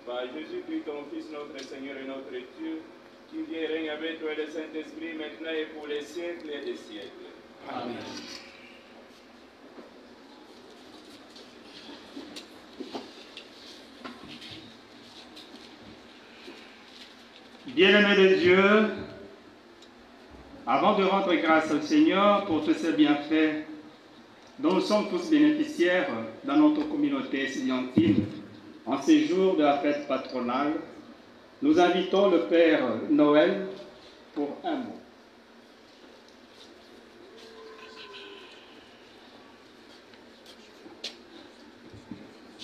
N: Par Jésus-Christ, ton Fils, notre Seigneur et notre Dieu, qui vient et règne avec toi et le Saint-Esprit, maintenant et pour les siècles et des siècles. Amen.
B: Bien-aimés de Dieu, avant de rendre grâce au Seigneur pour tous ses bienfaits dont nous sommes tous bénéficiaires dans notre communauté estudiantine, en ces jours de la fête patronale, nous invitons le Père Noël pour un mot.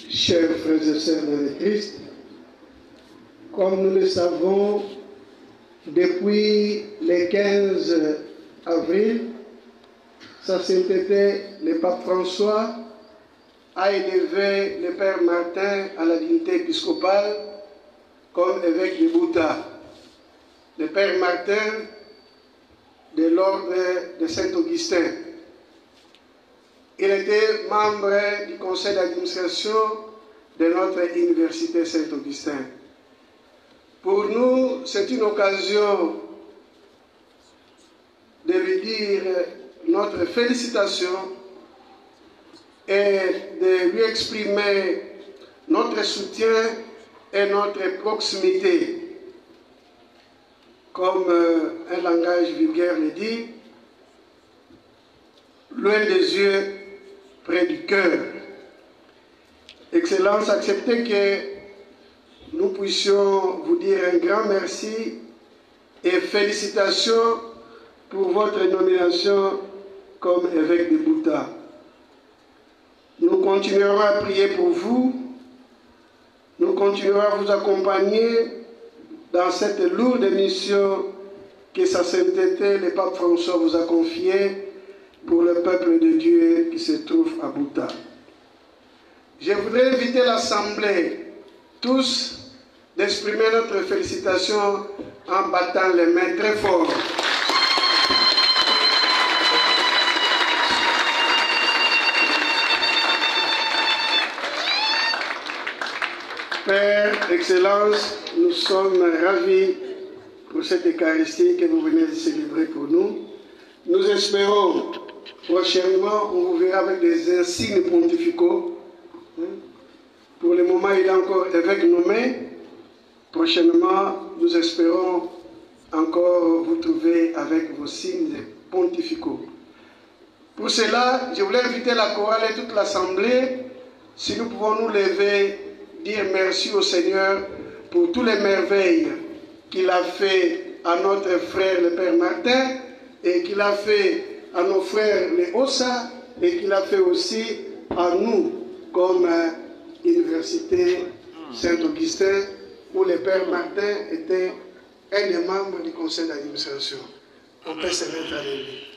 O: Chers frères et sœurs dans le Christ, comme nous le savons, depuis le 15 avril, sa sainteté, le pape François, a élevé le Père Martin à la dignité épiscopale comme évêque de Bouta. Le Père Martin de l'ordre de Saint-Augustin. Il était membre du conseil d'administration de notre université Saint-Augustin. Pour nous, c'est une occasion dire notre félicitation et de lui exprimer notre soutien et notre proximité. Comme un langage vulgaire le dit, loin des yeux, près du cœur. Excellence, acceptez que nous puissions vous dire un grand merci et félicitations pour votre nomination comme évêque de Bouta. Nous continuerons à prier pour vous, nous continuerons à vous accompagner dans cette lourde mission que sa sainteté, le pape François, vous a confiée pour le peuple de Dieu qui se trouve à Bouta. Je voudrais inviter l'Assemblée, tous, d'exprimer notre félicitation en battant les mains très fort. Père, Excellence, nous sommes ravis pour cette Eucharistie que vous venez de célébrer pour nous. Nous espérons prochainement, on vous verra avec des insignes pontificaux. Pour le moment, il est encore évêque nommé. Prochainement, nous espérons encore vous trouver avec vos signes pontificaux. Pour cela, je voulais inviter la chorale et toute l'Assemblée, si nous pouvons nous lever, dire merci au Seigneur pour toutes les merveilles qu'il a fait à notre frère le Père Martin et qu'il a fait à nos frères les Ossa et qu'il a fait aussi à nous comme Université Saint-Augustin où le Père Martin était un des membres du conseil d'administration. On peut se mettre à l'église.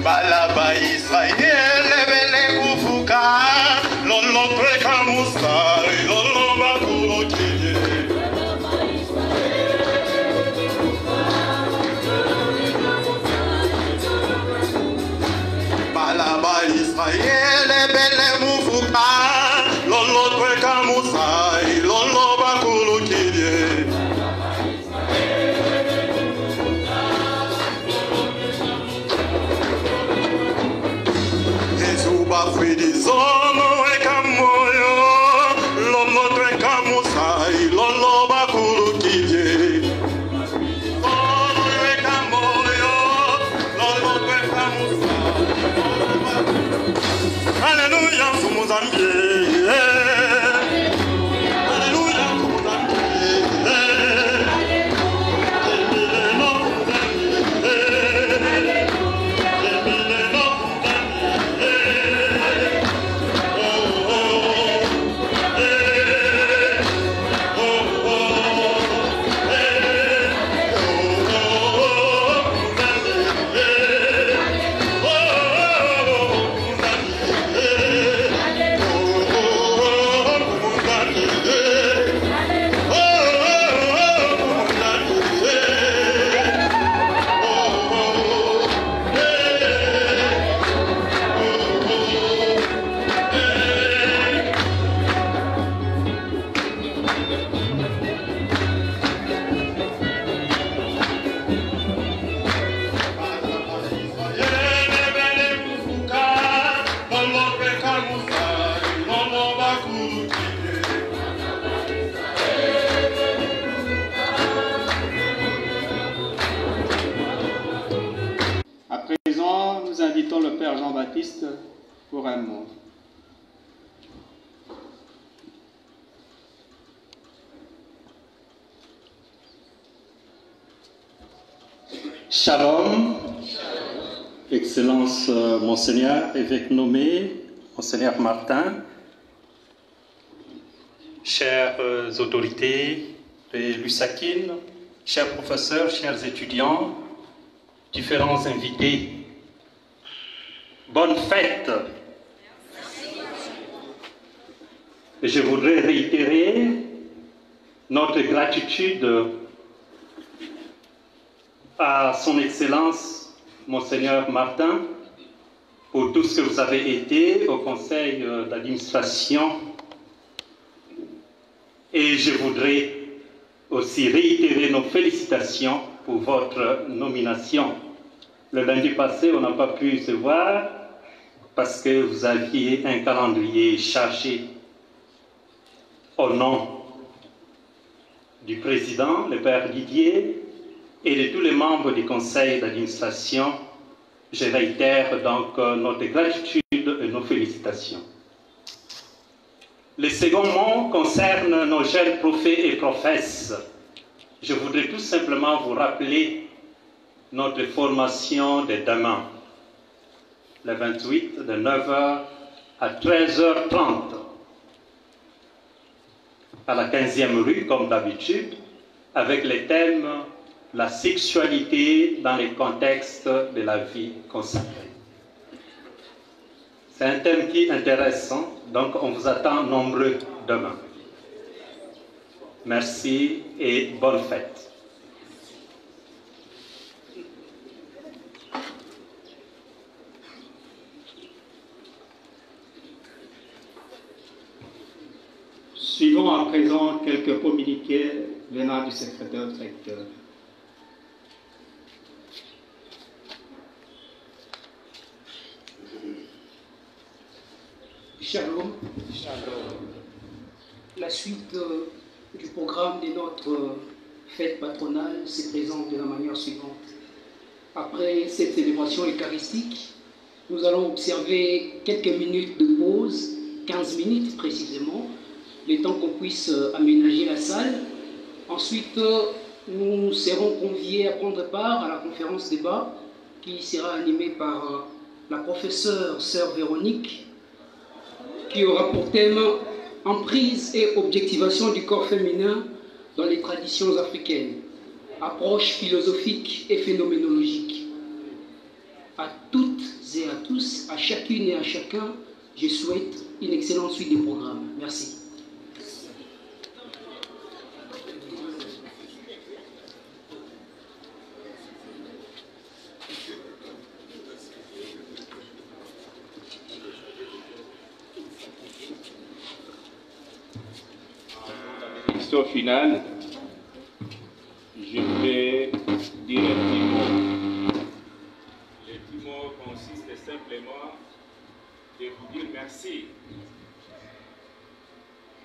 P: Balaba Israël
B: frère Jean-Baptiste pour un mot.
P: Shalom, Excellence Monseigneur, évêque nommé, Monseigneur Martin, chères autorités de l'USAKIN, chers professeurs, chers étudiants, différents invités, bonne fête. Je voudrais réitérer notre gratitude à son Excellence, Monseigneur Martin, pour tout ce que vous avez été au conseil d'administration. Et je voudrais aussi réitérer nos félicitations pour votre nomination. Le lundi passé, on n'a pas pu se voir parce que vous aviez un calendrier chargé. Au nom du président, le Père Didier, et de tous les membres du conseil d'administration, je réitère donc notre gratitude et nos félicitations. Le second mot concerne nos jeunes prophètes et prophètes. Je voudrais tout simplement vous rappeler notre formation de demain, le 28, de 9h à 13h30, à la 15e rue, comme d'habitude, avec le thème « La sexualité dans les contextes de la vie consacrée ». C'est un thème qui est intéressant, donc on vous attend nombreux demain. Merci et bonne fête.
B: Suivons à présent quelques communiqués venant du secrétaire directeur.
Q: Shalom. La suite du programme de notre fête patronale se présente de la manière suivante. Après cette célébration eucharistique, nous allons observer quelques minutes de pause, 15 minutes précisément, le temps qu'on puisse aménager la salle. Ensuite, nous serons conviés à prendre part à la conférence débat qui sera animée par la professeure Sœur Véronique, qui aura pour thème « Emprise et objectivation du corps féminin dans les traditions africaines, approche philosophique et phénoménologique ». À toutes et à tous, à chacune et à chacun, je souhaite une excellente suite des programmes. Merci.
N: Au final, je vais dire un petit mot. Le petit mot consiste simplement de vous dire merci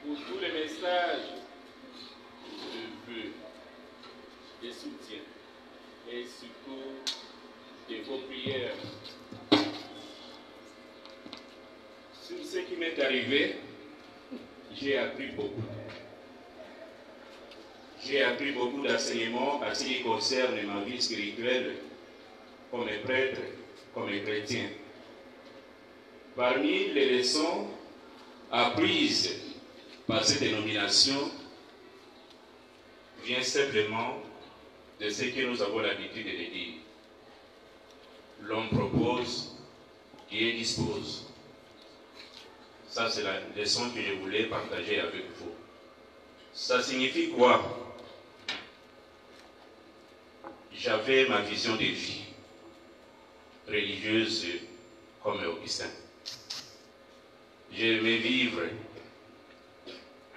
N: pour tous les messages de vœux, de soutien et surtout de vos prières. Sur ce qui m'est arrivé, j'ai appris beaucoup. J'ai appris beaucoup d'enseignements à ce qui concerne ma vie spirituelle comme prêtre, comme chrétien. Parmi les leçons apprises par cette dénomination vient simplement de ce que nous avons l'habitude de dire. L'homme propose, Dieu dispose. Ça, c'est la leçon que je voulais partager avec vous. Ça signifie quoi? J'avais ma vision de vie religieuse comme Augustin. J'aimais vivre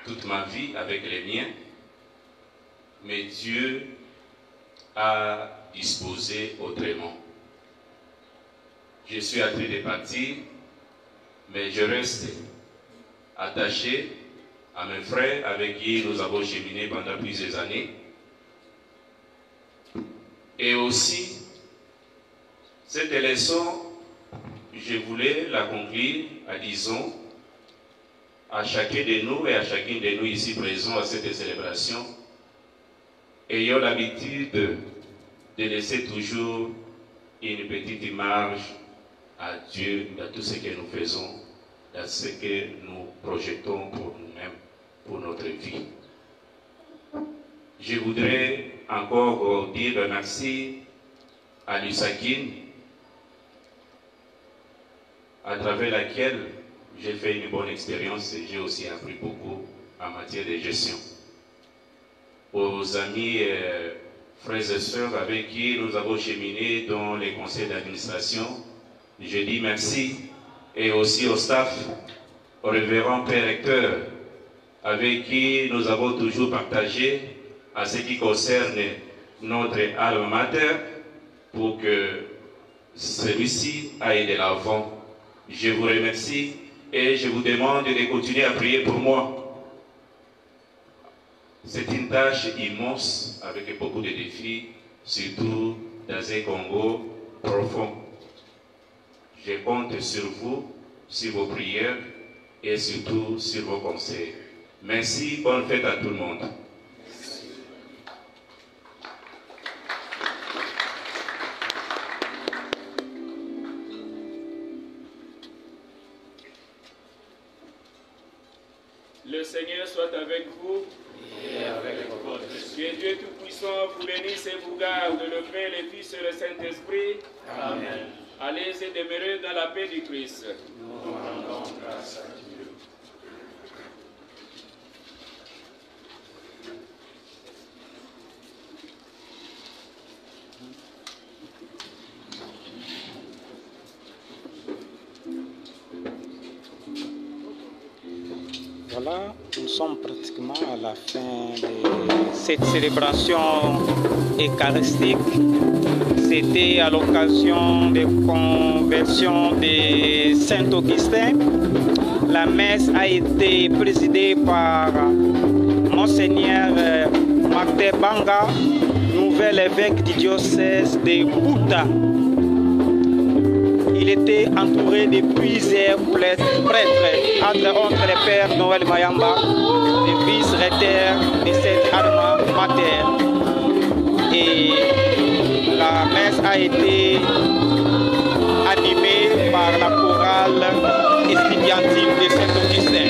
N: toute ma vie avec les miens, mais Dieu a disposé autrement. Je suis en train de partir, mais je reste attaché à mes frères avec qui nous avons cheminé pendant plusieurs années. Et aussi, cette leçon,
F: je voulais la conclure en disant à chacun de nous et à chacune de nous ici présents à cette célébration, ayons l'habitude de laisser toujours une petite marge à Dieu dans tout ce que nous faisons, dans ce que nous projetons pour nous-mêmes, pour notre vie. Je voudrais encore dire merci à l'USAKIN, à travers laquelle j'ai fait une bonne expérience et j'ai aussi appris beaucoup en matière de gestion. Aux amis, frères et sœurs avec qui nous avons cheminé dans les conseils d'administration, je dis merci, et aussi au staff, au révérend Père Recteur, avec qui nous avons toujours partagé à ce qui concerne notre alma mater pour que celui-ci aille de l'avant. Je vous remercie et je vous demande de continuer à prier pour moi. C'est une tâche immense avec beaucoup de défis, surtout dans un Congo profond. Je compte sur vous, sur vos prières et surtout sur vos conseils. Merci, bonne fête à tout le monde.
M: Le Seigneur soit avec vous.
N: Et avec votre esprit.
M: Que Dieu Tout-Puissant vous bénisse et vous garde, le Père, le Fils et le Saint-Esprit.
N: Amen.
M: Allez et demeurez dans la paix du Christ.
N: Nous rendons grâce à Dieu.
J: Voilà, nous sommes pratiquement à la fin de cette célébration eucharistique. C'était à l'occasion de conversion de Saint-Augustin. La messe a été présidée par Monseigneur Martin Banga, nouvel évêque du diocèse de Bouta. Il était entouré de plusieurs prêtres, entre autres le père Noël Mayamba, le vice-recteur de cette alma mater. Et la messe a été animée par la chorale estudiantine de Saint-Augustin.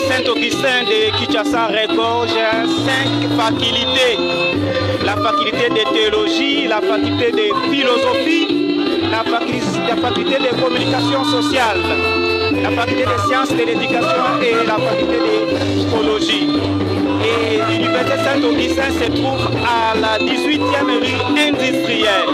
J: Saint-Augustin de Kinshasa regorge 5 facultés. La faculté de théologie, la faculté de philosophie, la faculté de communication sociale, la faculté des sciences de l'éducation et la faculté de psychologie. Et l'université Saint-Augustin se trouve à la 18e rue industrielle.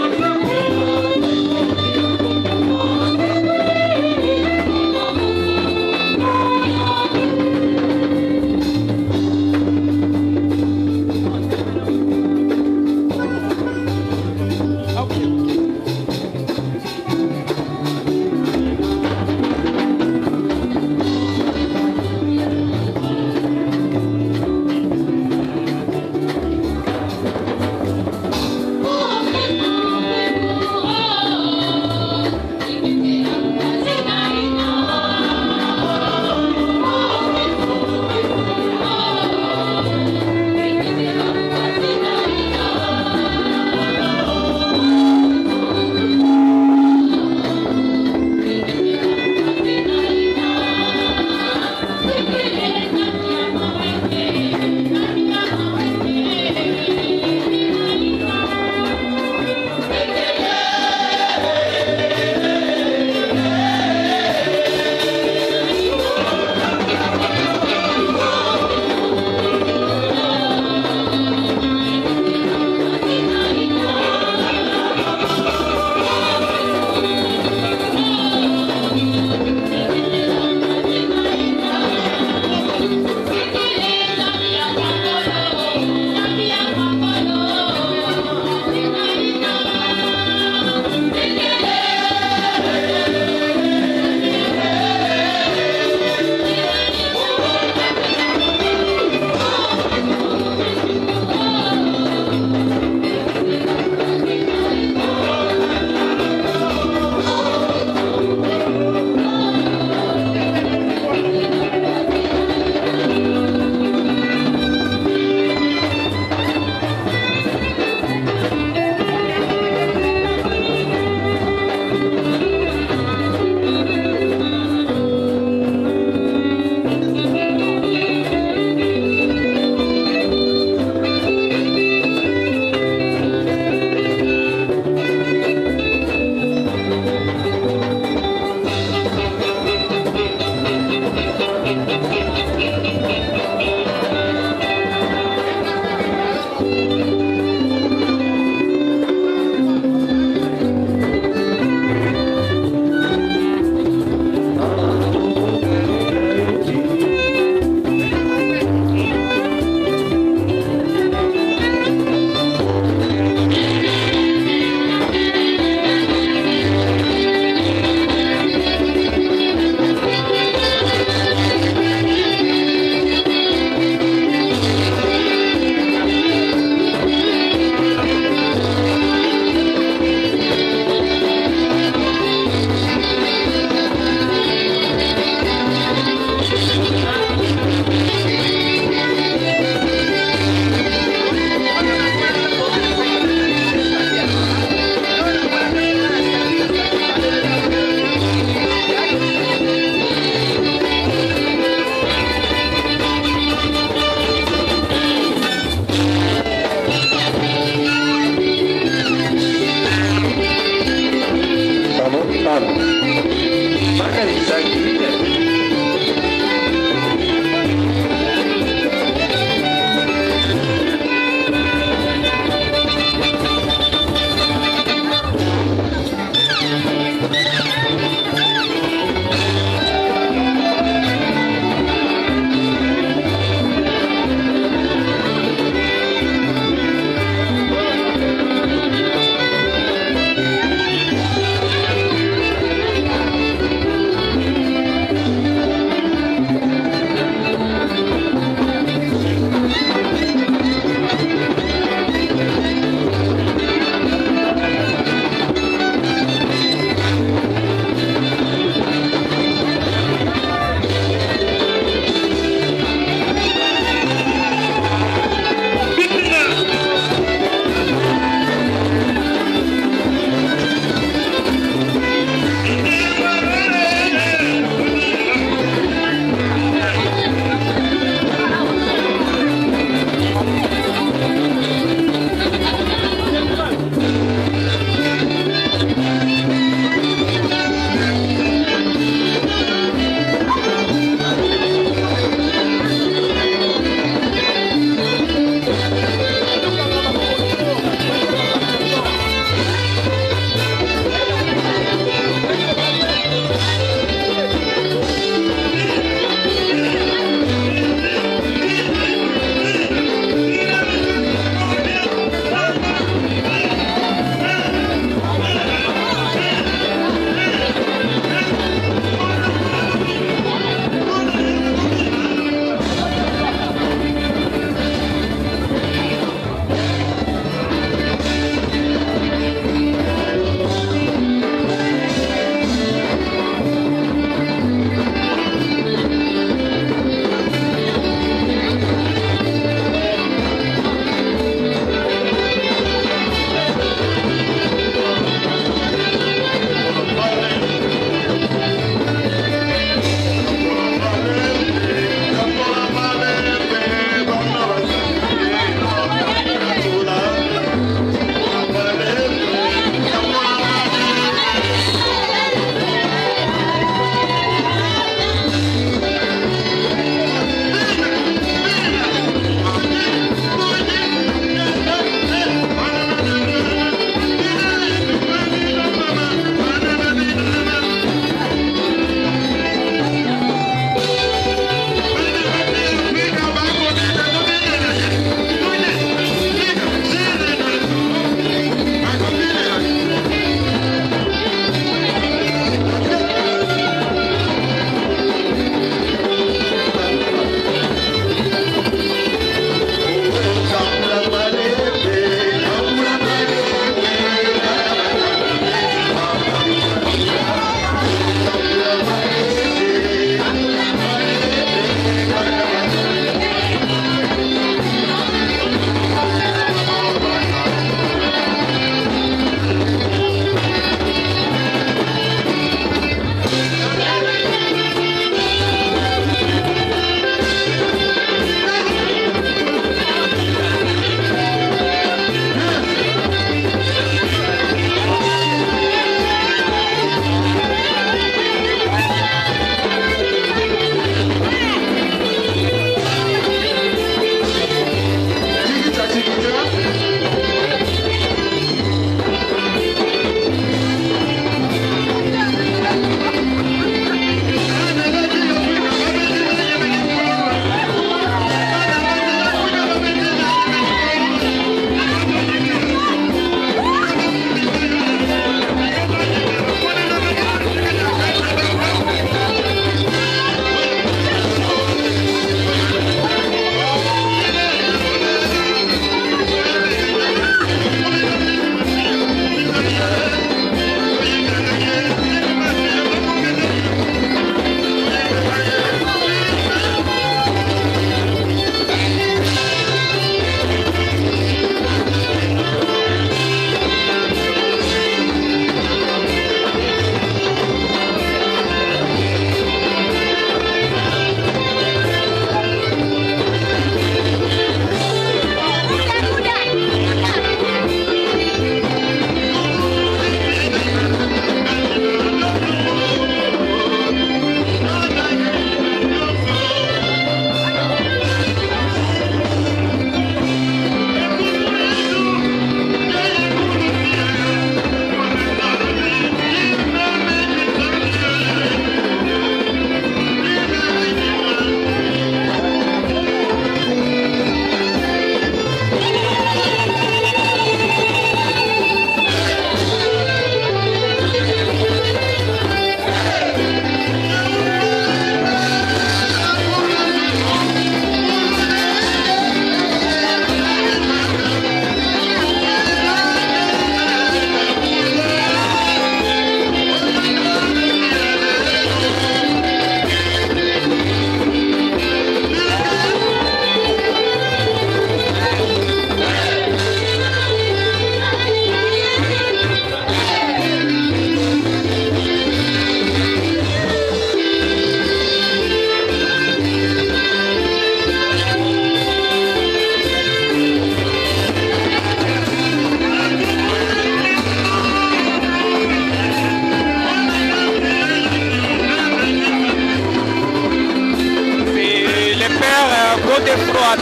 J: Godefroid,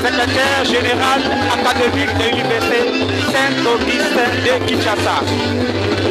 J: secrétaire général académique de l'Université Saint-Augustin de Kinshasa.